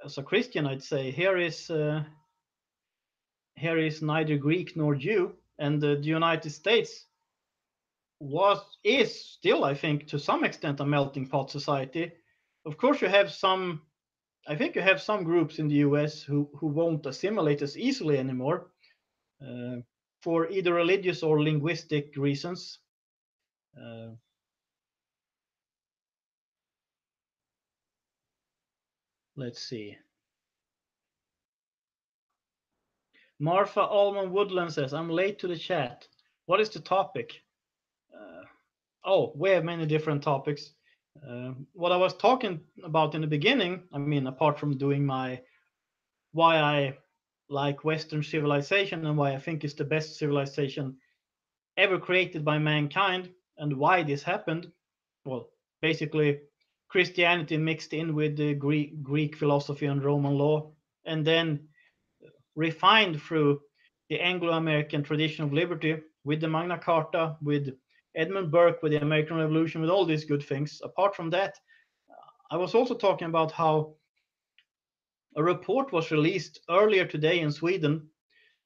as a Christian, I'd say here is neither Greek nor Jew, and the United States is still, I think, to some extent, a melting pot society. Of course, you have some. I think you have some groups in the U.S. who won't assimilate as easily anymore, for either religious or linguistic reasons. Let's see. Martha Allman Woodland says, I'm late to the chat. What is the topic? Oh, we have many different topics. What I was talking about in the beginning, I mean, apart from doing why I like Western civilization and why I think it's the best civilization ever created by mankind and why this happened. Well, basically, Christianity mixed in with the Greek philosophy and Roman law, and then refined through the Anglo-American tradition of liberty with the Magna Carta, with Edmund Burke, with the American Revolution, with all these good things. Apart from that, I was also talking about how a report was released earlier today in Sweden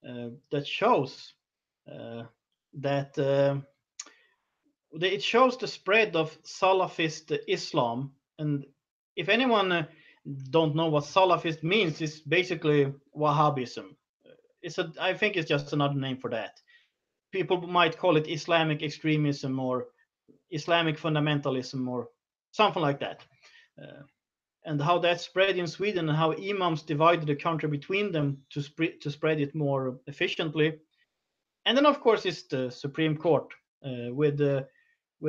that shows that it shows the spread of Salafist Islam. And if anyone don't know what Salafist means, it's basically Wahhabism. I think it's just another name for that. People might call it Islamic extremism or Islamic fundamentalism or something like that. And how that spread in Sweden and how Imams divided the country between them to spread it more efficiently. And then, of course, it's the Supreme Court with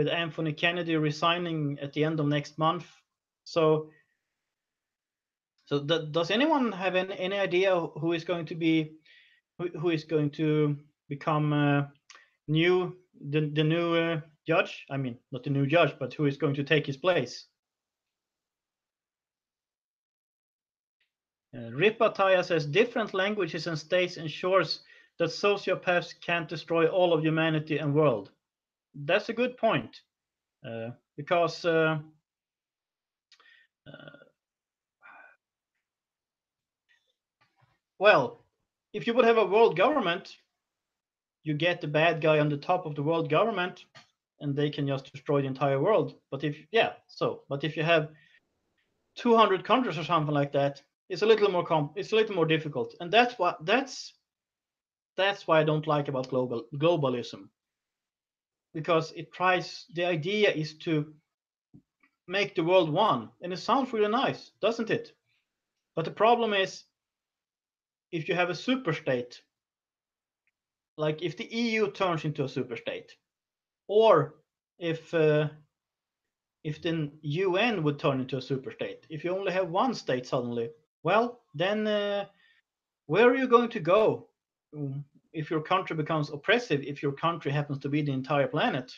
Anthony Kennedy resigning at the end of next month. So does anyone have any idea who is going to be who is going to become the new judge? I mean, not the new judge, but who is going to take his place? Ripataya says different languages and states ensures that sociopaths can't destroy all of humanity and world. That's a good point, because well, if you would have a world government, you get the bad guy on the top of the world government, and they can just destroy the entire world. But if you have 200 countries or something like that, it's a little more difficult, and that's why I don't like about globalism, because the idea is to make the world one, and it sounds really nice, doesn't it? But the problem is, if you have a super state, like if the EU turns into a super state, or if the UN would turn into a super state, if you only have one state suddenly, well, then where are you going to go if your country becomes oppressive, if your country happens to be the entire planet?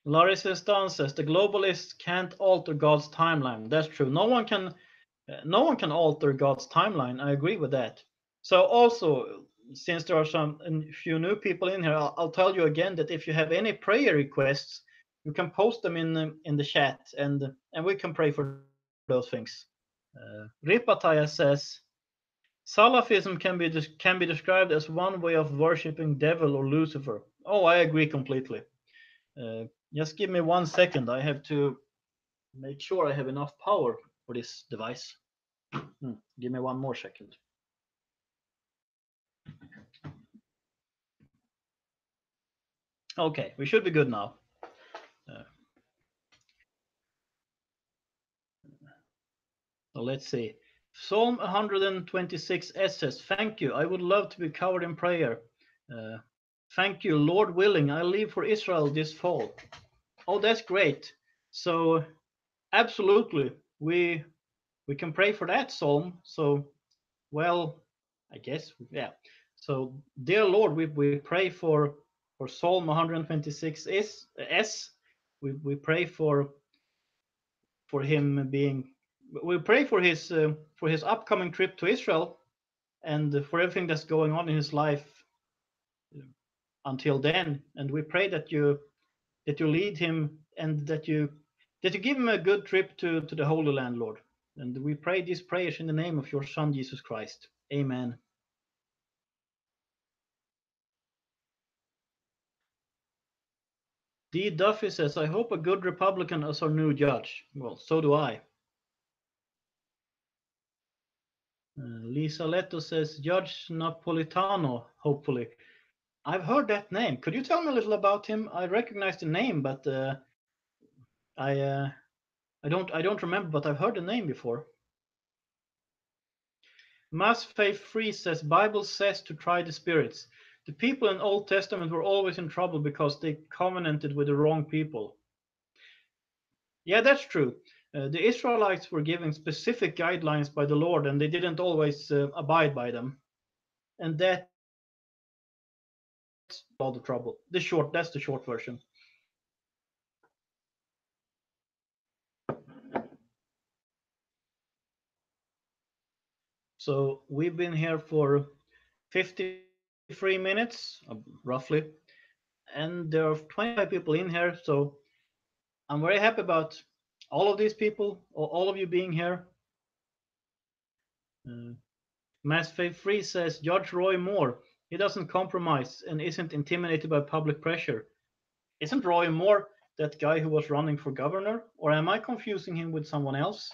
Larissa Stan says the globalists can't alter God's timeline. That's true. No one can alter God's timeline. I agree with that. So also, since there are a few new people in here, I'll tell you again that if you have any prayer requests, you can post them in the chat, and we can pray for those things. Ripataya says Salafism can be described as one way of worshiping devil or Lucifer. Oh, I agree completely. Just give me 1 second. I have to make sure I have enough power for this device. Give me one more second. Okay, we should be good now. So let's see. Psalm 126 says, "Thank you. I would love to be covered in prayer. Uh, Thank you, Lord willing. I leave for Israel this fall." Oh, that's great. So absolutely, we can pray for that psalm. So, well, I guess, yeah. So, dear Lord, we pray for Psalm 126 s. We pray for him being. We pray for his upcoming trip to Israel and for everything that's going on in his life until then. And we pray that you lead him and that you give him a good trip to the Holy Land, Lord. And we pray these prayers in the name of your Son, Jesus Christ. Amen. D. Duffy says, "I hope a good Republican is our new judge." Well, so do I. Lisa Leto says, "Judge Napolitano, hopefully." I've heard that name. Could you tell me a little about him? I recognize the name, but I don't remember, but I've heard the name before. Mass Faith Free says, "Bible says to try the spirits. The people in Old Testament were always in trouble because they covenanted with the wrong people." Yeah, that's true. The Israelites were given specific guidelines by the Lord, and they didn't always abide by them, and that's all the trouble. That's the short version. So we've been here for 53 minutes, roughly, and there are 25 people in here. So I'm very happy about all of these people, all of you being here. Mass Faith Free says, "Judge Roy Moore. He doesn't compromise and isn't intimidated by public pressure." Isn't Roy Moore that guy who was running for governor? Or am I confusing him with someone else?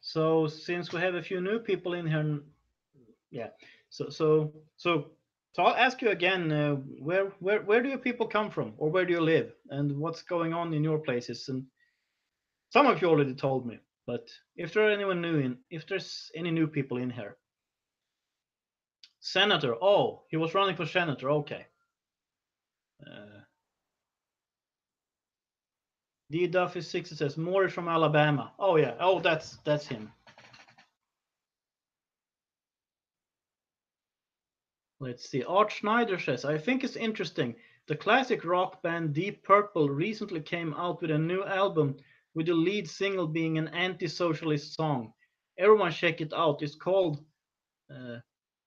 So since we have a few new people in here, yeah. So I'll ask you again. Where do your people come from, or where do you live, and what's going on in your places? And some of you already told me, but if there's any new people in here, senator. Oh, he was running for senator. Okay. D. Duffy 60 says Moore is from Alabama. Oh yeah. Oh, that's him. Let's see. Art Schneider says, "I think it's interesting. The classic rock band Deep Purple recently came out with a new album with the lead single being an anti-socialist song. Everyone check it out. It's called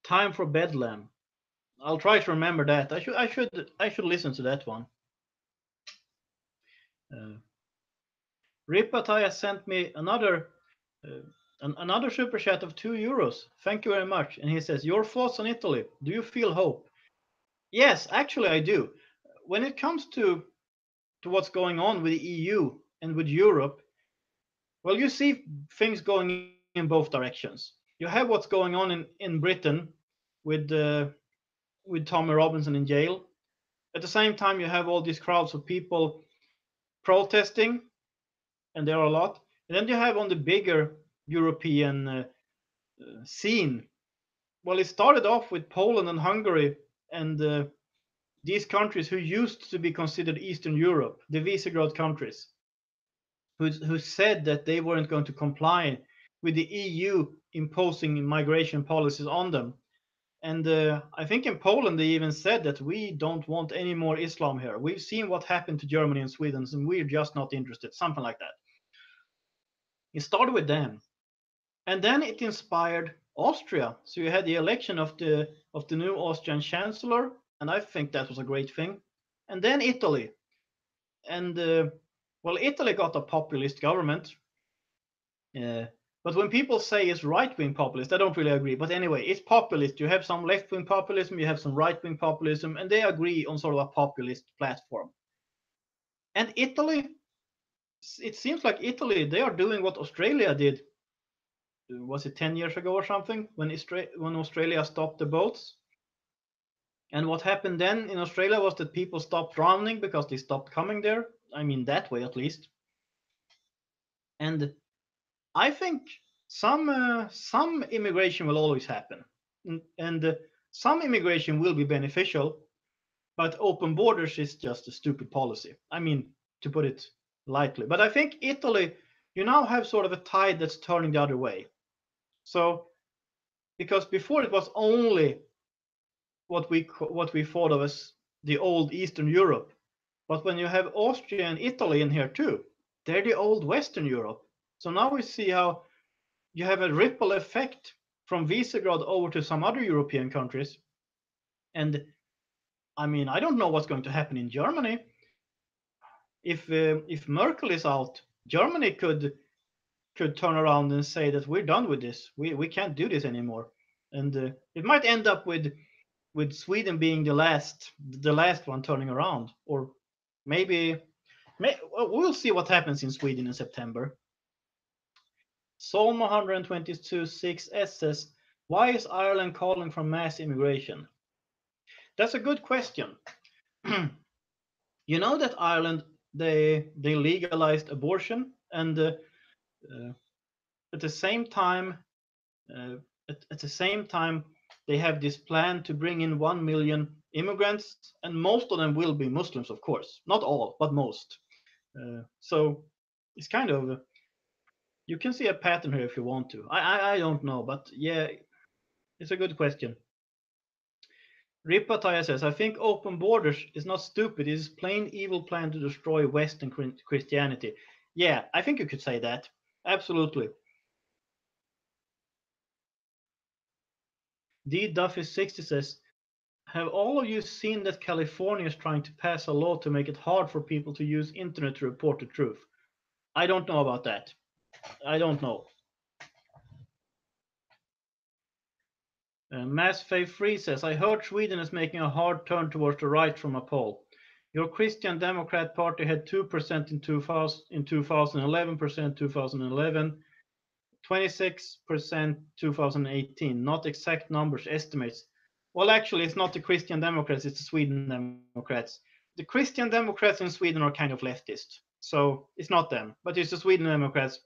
Time for Bedlam." I'll try to remember that. I should listen to that one. Ripataya sent me another super chat of €2. Thank you very much. And he says, "Your thoughts on Italy. Do you feel hope?" Yes, actually I do. When it comes to what's going on with the EU and with Europe, well, you see things going in both directions. You have what's going on in Britain with Tommy Robinson in jail. At the same time, you have all these crowds of people protesting, and there are a lot. And then you have on the bigger European scene. Well, it started off with Poland and Hungary and these countries who used to be considered Eastern Europe, the Visegrad countries, who said that they weren't going to comply with the EU imposing migration policies on them. And I think in Poland they even said that we don't want any more Islam here. We've seen what happened to Germany and Sweden, and we're just not interested. Something like that. It started with them, and then it inspired Austria. So you had the election of the new Austrian chancellor, and I think that was a great thing. And then Italy, and well, Italy got a populist government. But when people say it's right-wing populist, I don't really agree. But anyway, it's populist. You have some left-wing populism, you have some right-wing populism, and they agree on sort of a populist platform. And Italy, it seems like Italy, they are doing what Australia did. Was it 10 years ago or something when Australia stopped the boats? And what happened then in Australia was that people stopped drowning because they stopped coming there. I mean, that way at least. And I think some immigration will always happen, and some immigration will be beneficial, but open borders is just a stupid policy. I mean, to put it lightly. But I think Italy, you now have sort of a tide that's turning the other way. So, because before it was only what we thought of as the old Eastern Europe, but when you have Austria and Italy in here too, they're the old Western Europe. So now we see how you have a ripple effect from Visegrad over to some other European countries. And I mean, I don't know what's going to happen in Germany. If Merkel is out, Germany could turn around and say that we're done with this. We can't do this anymore. And it might end up with Sweden being the last one turning around, or maybe we'll see what happens in Sweden in September. Psalm 122:6 says, "Why is Ireland calling for mass immigration?" That's a good question. You know that Ireland they legalized abortion, and at the same time, uh, at the same time, they have this plan to bring in 1 million immigrants, and most of them will be Muslims, of course. Not all, but most. So it's kind of you can see a pattern here if you want to. I don't know, but yeah, it's a good question. Ripataya says, I think open borders is not stupid. It is plain evil plan to destroy Western Christianity. Yeah, I think you could say that. Absolutely. D. Duffy 60 says, have all of you seen that California is trying to pass a law to make it hard for people to use internet to report the truth? I don't know about that. I don't know. Mass Faith Free says, I heard Sweden is making a hard turn towards the right from a poll. Your Christian Democrat Party had 2% in 2011, 2011, 26% 2018. Not exact numbers, estimates. Well, actually, it's not the Christian Democrats, it's the Sweden Democrats. The Christian Democrats in Sweden are kind of leftist, so it's not them, but it's the Sweden Democrats.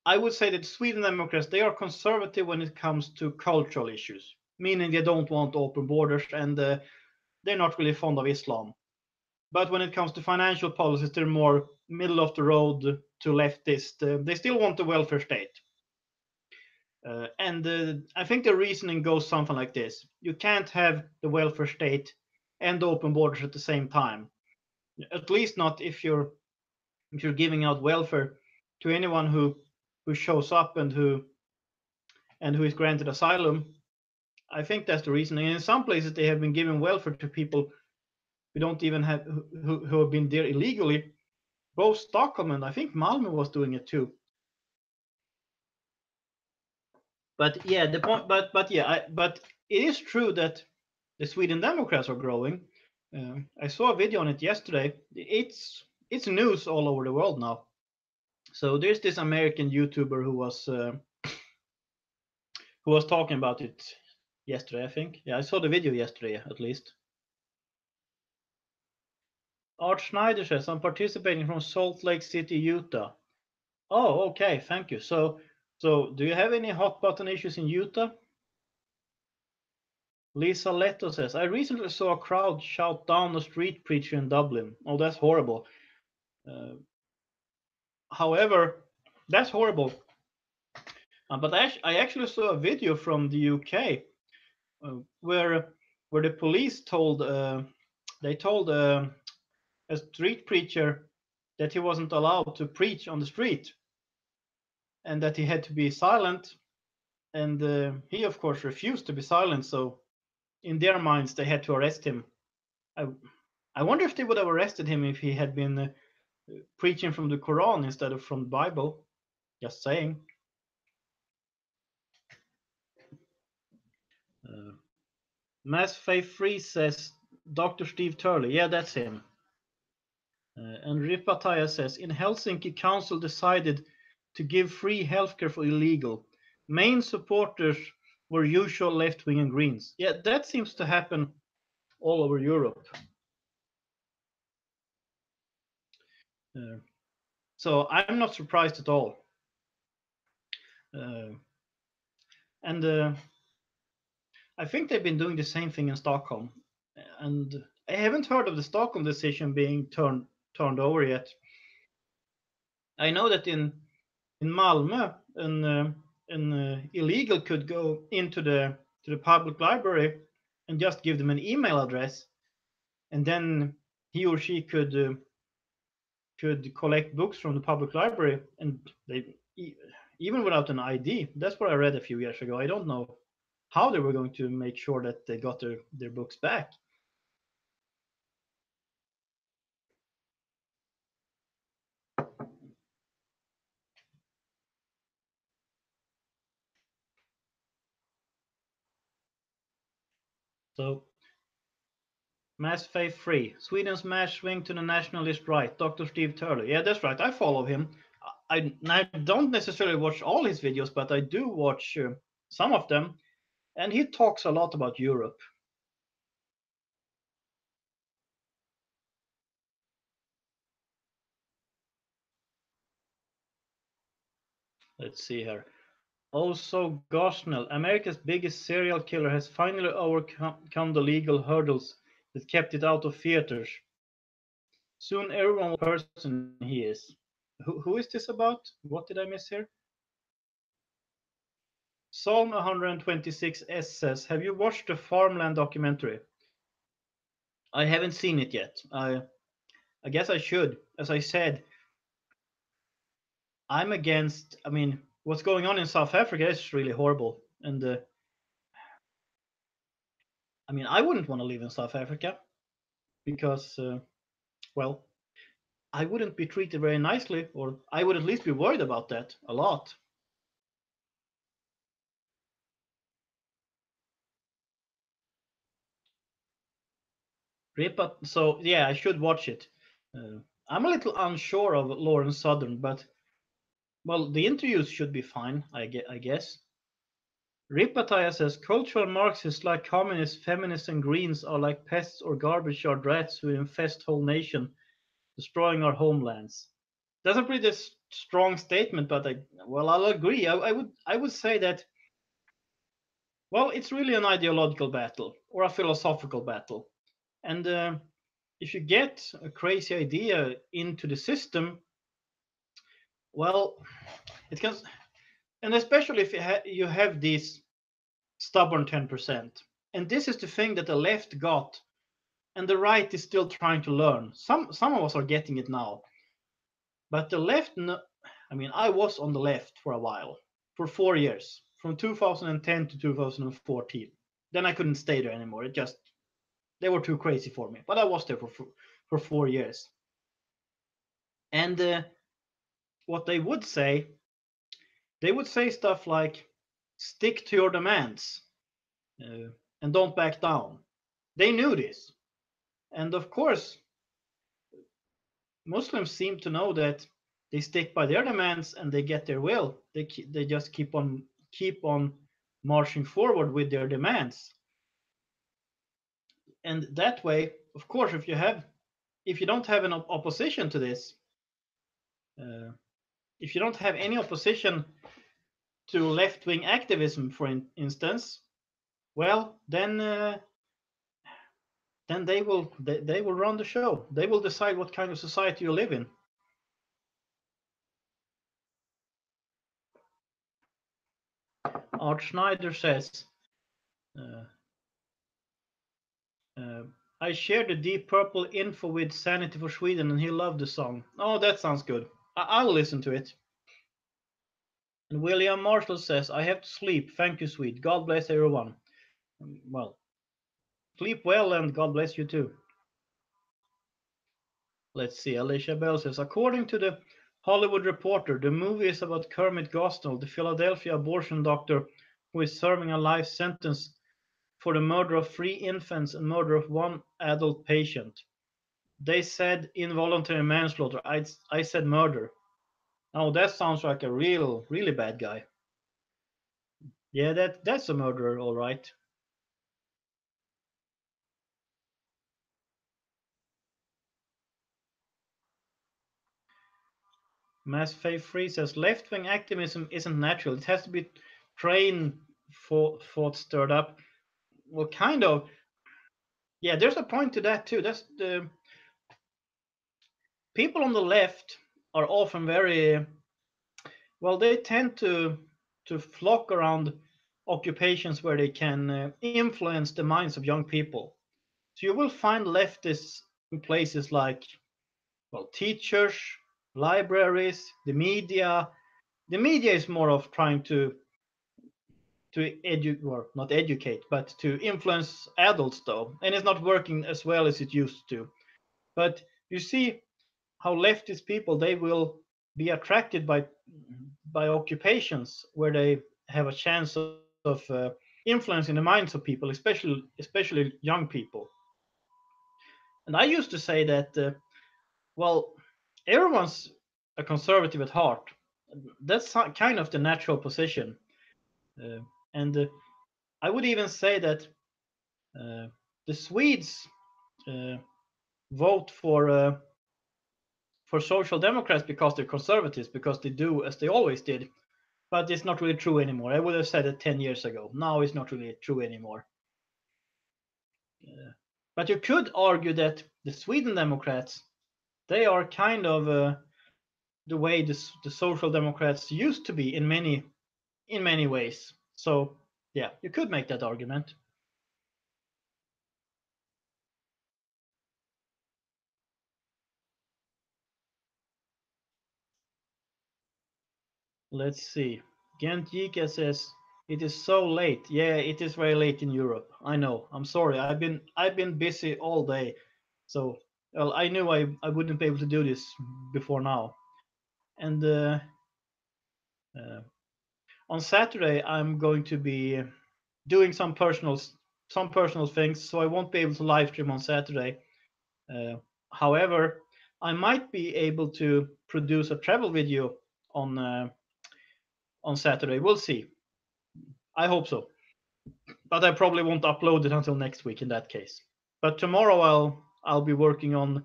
I would say that the Sweden Democrats, they are conservative when it comes to cultural issues, meaning they don't want open borders, and they're not really fond of Islam. But when it comes to financial policies, they're more middle of the road to leftist. They still want the welfare state. And I think the reasoning goes something like this. You can't have the welfare state and open borders at the same time. At least not if you're giving out welfare to anyone who shows up and who is granted asylum. I think that's the reasoning. And in some places they have been giving welfare to people who don't even have who have been there illegally. Both Stockholm and I think Malmö was doing it too. But yeah, the point. But yeah, but it is true that the Sweden Democrats are growing. I saw a video on it yesterday. It's news all over the world now. So there's this American YouTuber who was talking about it yesterday, I think. Yeah, I saw the video yesterday at least. Art Schneider says, I'm participating from Salt Lake City, Utah. Oh, okay, thank you. So do you have any hot button issues in Utah? Lisa Leto says, I recently saw a crowd shout down a street preacher in Dublin. Oh, that's horrible. However, that's horrible. But I actually saw a video from the UK where the police told a street preacher that he wasn't allowed to preach on the street and that he had to be silent. And he, of course, refused to be silent. So, in their minds, they had to arrest him. I, I wonder if they would have arrested him if he had been preaching from the Quran instead of from the Bible. Just saying. Mass Faith Free says Dr. Steve Turley. Yeah, that's him. And Ripataya says in Helsinki, council decided to give free healthcare for illegal. Main supporters were usual left wing and Greens. Yeah, that seems to happen all over Europe. So I'm not surprised at all. And I think they've been doing the same thing in Stockholm. And I haven't heard of the Stockholm decision being turned over yet. I know that in Malmö, an illegal could go into the public library and just give them an email address, and then he or she could collect books from the public library, and they even without an ID. That's what I read a few years ago. I don't know how they were going to make sure that they got their books back. So, Mass Faith Free. Sweden's mass swing to the nationalist right. Dr. Steve Turley. Yeah, that's right. I follow him. I don't necessarily watch all his videos, but I do watch some of them. And he talks a lot about Europe. Let's see here. Also, Gosnell, America's biggest serial killer, has finally overcome the legal hurdles that kept it out of theaters. Soon everyone will know the person he is. Who is this about? What did I miss here? Psalm 126S says, have you watched the Farmland documentary? I haven't seen it yet. I guess I should. As I said, I'm against. I mean, what's going on in South Africa is really horrible, and I mean, I wouldn't want to live in South Africa because, well, I wouldn't be treated very nicely, or I would at least be worried about that a lot. So yeah, I should watch it. I'm a little unsure of Lauren Southern, but well, the interviews should be fine, I guess. Ripataya says cultural Marxists like communists, feminists, and Greens are like pests or garbage yard rats who infest whole nation, destroying our homelands. That's a pretty strong statement, but I'll agree. I would say that well, it's really an ideological battle or a philosophical battle, and if you get a crazy idea into the system, well, it can, and especially if you have these stubborn 10%, and this is the thing that the left got, and the right is still trying to learn. Some of us are getting it now, but the left. I mean, I was on the left for a while, for 4 years, from 2010 to 2014. Then I couldn't stay there anymore. It just they were too crazy for me. But I was there for 4 years. And what they would say stuff like, "Stick to your demands and don't back down." They knew this, and of course, Muslims seem to know that they stick by their demands and they get their will. They just keep on marching forward with their demands. And that way, of course, if you don't have an opposition to this, if you don't have any opposition to left-wing activism, for instance, well, then they will run the show. They will decide what kind of society you live in. Art Schneider says, I shared the Deep Purple info with Sanity for Sweden and he loved the song. Oh, that sounds good. I'll listen to it. And William Marshall says, I have to sleep. Thank you, Swede. God bless everyone. Well, sleep well and God bless you too. Let's see. Alicia Bell says, according to the Hollywood Reporter, the movie is about Kermit Gosnell, the Philadelphia abortion doctor who is serving a life sentence for the murder of 3 infants and murder of 1 adult patient. They said involuntary manslaughter. I said murder. Oh, that sounds like a really bad guy. Yeah, that's a murderer, all right. Mass Faith Free says left-wing activism isn't natural. It has to be trained, thought stirred up. Well, kind of. Yeah, there's a point to that too. That's the people on the left are often very well. They tend to flock around occupations where they can influence the minds of young people. So you will find leftists in places like, well, teachers, libraries, the media. The media is more of trying to or not educate, but to influence adults though, and it's not working as well as it used to. But you see how leftist people, they will be attracted by occupations where they have a chance of influencing the minds of people, especially young people. And I used to say that, well, everyone's a conservative at heart. That's kind of the natural position. Uh, and I would even say that uh, the Swedes uh, vote for social democrats because they're conservatives, because they do as they always did. But it's not really true anymore. I would have said it 10 years ago. Now it's not really true anymore. But you could argue that the Sweden Democrats, they are kind of the way the Social Democrats used to be in many ways. So yeah, you could make that argument. Let's see. Gent Jika says it is so late. Yeah, it is very late in Europe. I know. I'm sorry. I've been busy all day, so well, I knew I wouldn't be able to do this before now. And uh, on Saturday I'm going to be doing some personal things, so I won't be able to live stream on Saturday. Uh, However, I might be able to produce a travel video on Saturday. We'll see. I hope so, but I probably won't upload it until next week in that case. But tomorrow I'll be working on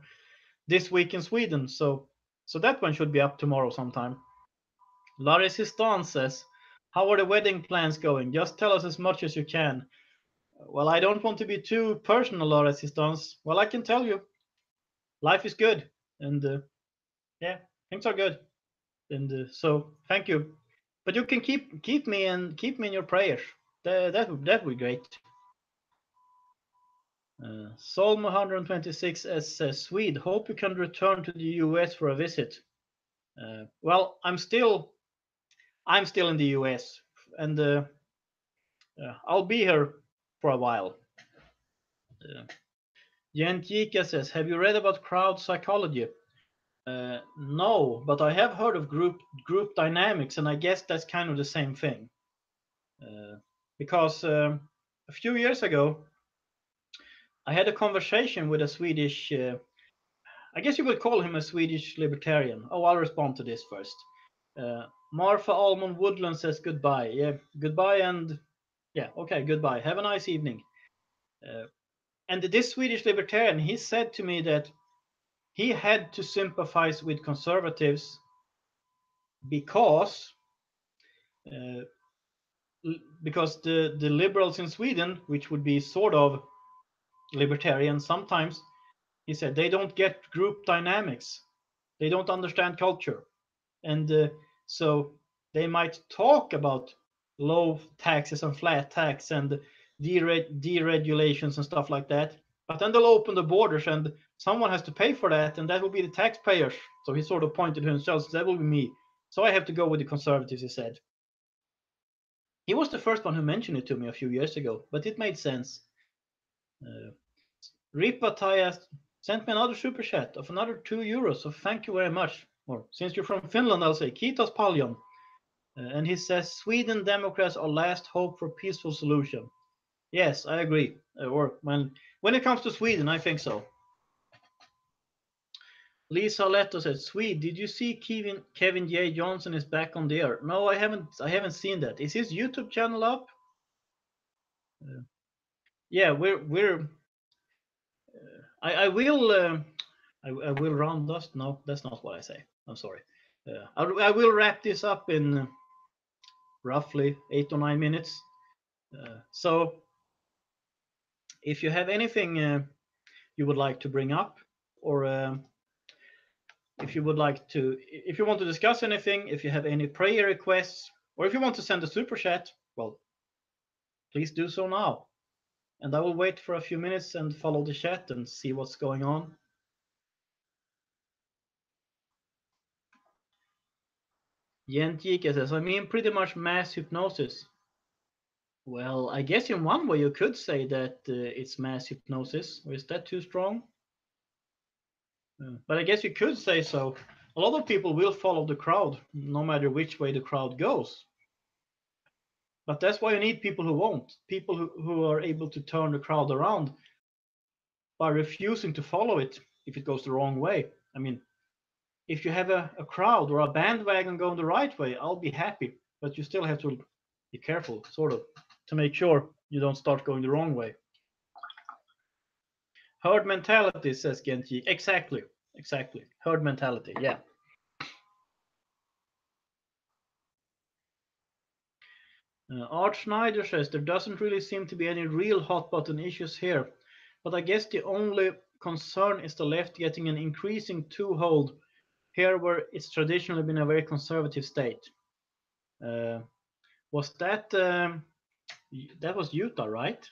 this week in Sweden, so that one should be up tomorrow sometime. Larry Sistan says, "How are the wedding plans going? Just tell us as much as you can." Well, I don't want to be too personal, Larry Sistans. Well, I can tell you, life is good, and yeah, things are good, and so thank you. But you can keep me in your prayers. That would be great. Psalm 126 says, Swede, hope you can return to the US for a visit. Well, I'm still in the US, and I'll be here for a while. Jan Jika says, have you read about crowd psychology? No, but I have heard of group dynamics, and I guess that's kind of the same thing. Because a few years ago, I had a conversation with a Swedish, I guess you would call him a Swedish libertarian. Oh, I'll respond to this first. Martha Almond Woodland says goodbye. Yeah, goodbye, and yeah, okay, goodbye. Have a nice evening. And this Swedish libertarian, he said to me that he had to sympathize with conservatives because uh, because the liberals in Sweden, which would be sort of libertarian sometimes, he said they don't get group dynamics, they don't understand culture, and so they might talk about low taxes and flat tax and deregulations and stuff like that, but then they'll open the borders and someone has to pay for that, and that will be the taxpayers. So he sort of pointed to himself, that will be me. So I have to go with the conservatives, he said. He was the first one who mentioned it to me a few years ago, but it made sense. Uh, Ripa Taya sent me another super chat of another €2, so thank you very much. Or since you're from Finland, I'll say Kiitos paljon. And he says Sweden Democrats are last hope for peaceful solution. Yes, I agree. Or when it comes to Sweden, I think so. Lisa Leto said, Swede, did you see Kevin J. Johnson is back on the air? No, I haven't seen that. Is his YouTube channel up? Yeah, we're. I will. I will round dust. No, that's not what I say. I'm sorry. I will wrap this up in roughly 8 or 9 minutes. So, if you have anything you would like to bring up, or if you want to discuss anything, if you have any prayer requests, or if you want to send a super chat, well, please do so now. And I will wait for a few minutes and follow the chat and see what's going on. Jentjika says, I mean pretty much mass hypnosis. Well, I guess in one way you could say that it's mass hypnosis. Or is that too strong? But I guess you could say so. A lot of people will follow the crowd, no matter which way the crowd goes. But that's why you need people who won't. People who are able to turn the crowd around by refusing to follow it if it goes the wrong way. I mean, if you have a crowd or a bandwagon going the right way, I'll be happy. But you still have to be careful, sort of, to make sure you don't start going the wrong way. Herd mentality, says Genji. Exactly. Herd mentality, yeah. Art Schneider says there doesn't really seem to be any real hot button issues here, but I guess the only concern is the left getting an increasing toehold here where it's traditionally been a very conservative state. Was that was Utah, right?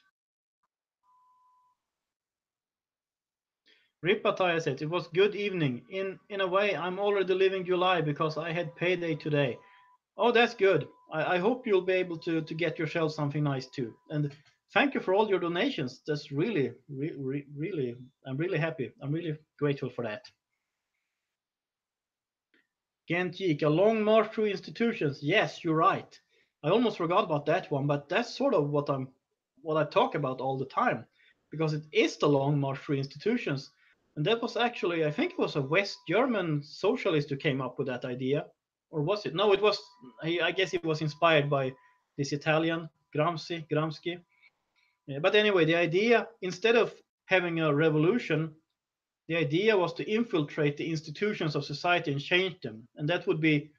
Ripataya said it was good evening. In a way, I'm already living July because I had payday today. Oh, that's good. I hope you'll be able to get yourself something nice too. And thank you for all your donations. That's really, really, I'm really happy. I'm really grateful for that. Gentik, a long march through institutions. Yes, you're right. I almost forgot about that one, but that's sort of what I talk about all the time, because it is the long march through institutions. And that was actually, I think it was a West German socialist who came up with that idea. Or was it? No, it was, I guess it was inspired by this Italian, Gramsci. But anyway, the idea, instead of having a revolution, the idea was to infiltrate the institutions of society and change them. And that would be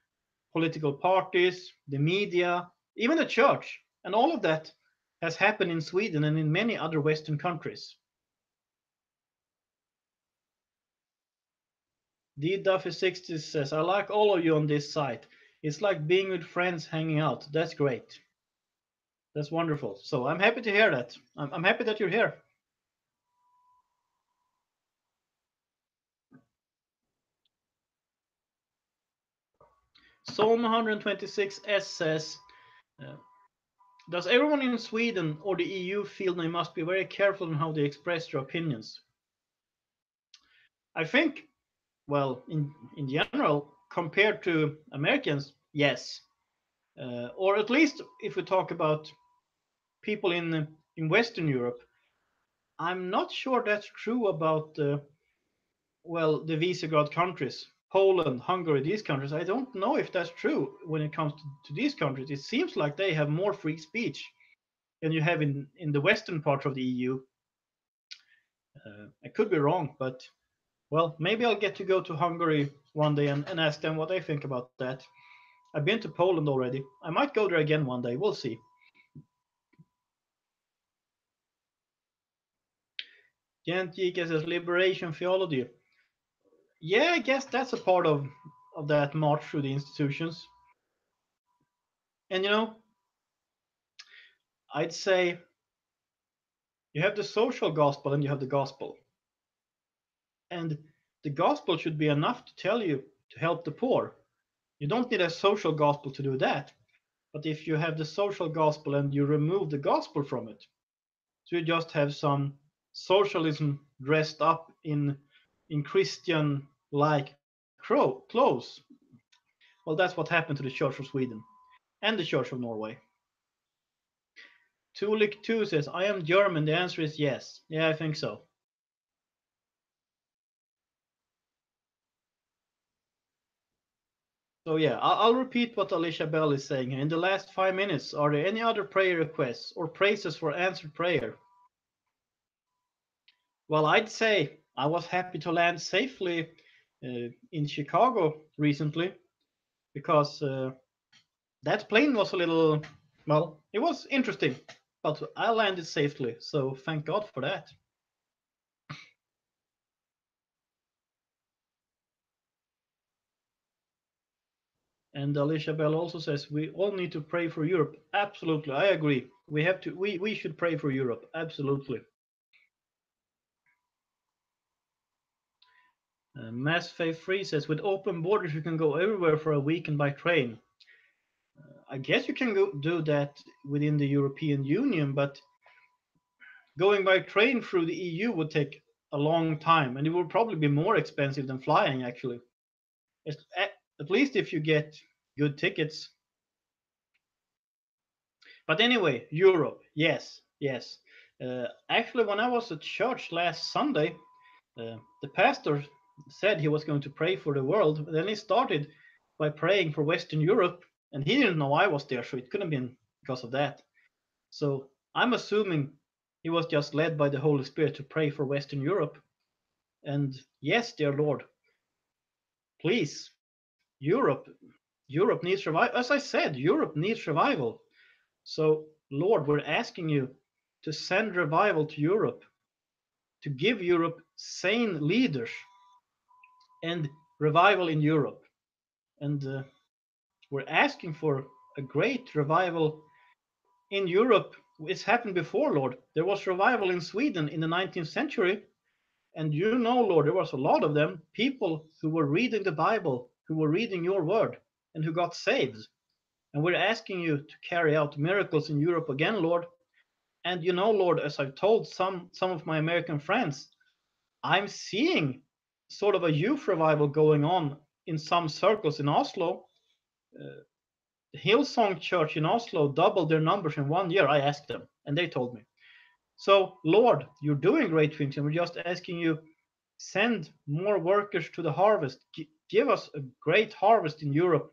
political parties, the media, even the church. And all of that has happened in Sweden and in many other Western countries. D. Duffy 60 says, I like all of you on this site. It's like being with friends hanging out. That's great. That's wonderful. So I'm happy to hear that. I'm happy that you're here. Psalm 126s says, does everyone in Sweden or the EU feel they must be very careful in how they express their opinions? I think, well, in general, compared to Americans, yes. Or at least if we talk about people in Western Europe, I'm not sure that's true about the Visegrad countries, Poland, Hungary, these countries. I don't know if that's true when it comes to these countries. It seems like they have more free speech than you have in the western part of the EU. I could be wrong, but well, maybe I'll get to go to Hungary one day and ask them what they think about that. I've been to Poland already. I might go there again one day. We'll see. Gent Geek says liberation theology. Yeah, I guess that's a part of that march through the institutions. And I'd say you have the social gospel and you have the gospel. And the gospel should be enough to tell you to help the poor. You don't need a social gospel to do that. But if you have the social gospel and you remove the gospel from it, so you just have some socialism dressed up in Christian like clothes. Well, that's what happened to the Church of Sweden and the Church of Norway. Tulik2 says, I am German. The answer is yes. Yeah, I think so. So yeah, I'll repeat what Alicia Bell is saying here. In the last 5 minutes, are there any other prayer requests or praises for answered prayer? Well, I'd say I was happy to land safely in Chicago recently because that plane was a little, well, it was interesting, but I landed safely, so thank God for that. And Alicia Bell also says we all need to pray for Europe. Absolutely, I agree. We have to. We should pray for Europe. Absolutely. Mass Faith Free says with open borders you can go everywhere for a weekend by train. I guess you can go do that within the European Union, but going by train through the EU would take a long time, and it would probably be more expensive than flying. Actually, at least if you get good tickets. But anyway, Europe, yes, yes. Actually, when I was at church last Sunday, the pastor said he was going to pray for the world. Then he started by praying for Western Europe, and he didn't know I was there, so it couldn't have been because of that. So I'm assuming he was just led by the Holy Spirit to pray for Western Europe. And yes, dear Lord, please, Europe needs revival. As I said, Europe needs revival. So, Lord, we're asking you to send revival to Europe, to give Europe sane leaders and revival in Europe. And we're asking for a great revival in Europe. It's happened before, Lord. There was revival in Sweden in the 19th century. And you know, Lord, there was a lot of them, people who were reading the Bible, who were reading your word, and who got saved. And we're asking you to carry out miracles in Europe again, Lord. And you know, Lord, as I've told some of my American friends, I'm seeing sort of a youth revival going on in some circles in Oslo. The Hillsong Church in Oslo doubled their numbers in 1 year. I asked them, and they told me. So, Lord, you're doing great things, and we're just asking you, send more workers to the harvest. Give us a great harvest in Europe,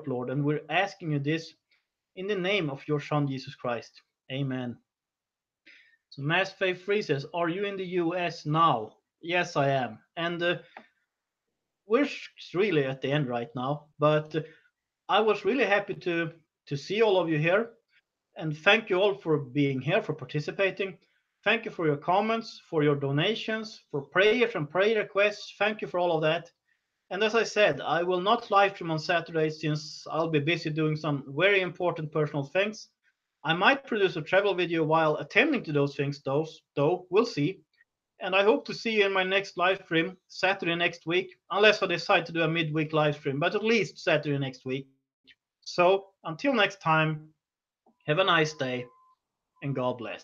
Lord. And we're asking you this in the name of your Son, Jesus Christ. Amen. So Mass Faith Free says, are you in the US now? Yes, I am. And we're really at the end right now, but I was really happy to see all of you here. And thank you all for being here, for participating. Thank you for your comments, for your donations, for prayers and prayer requests. Thank you for all of that. And as I said, I will not live stream on Saturday since I'll be busy doing some very important personal things. I might produce a travel video while attending to those things, though we'll see. And I hope to see you in my next live stream, Saturday next week, unless I decide to do a midweek live stream, but at least Saturday next week. So until next time, have a nice day, and God bless.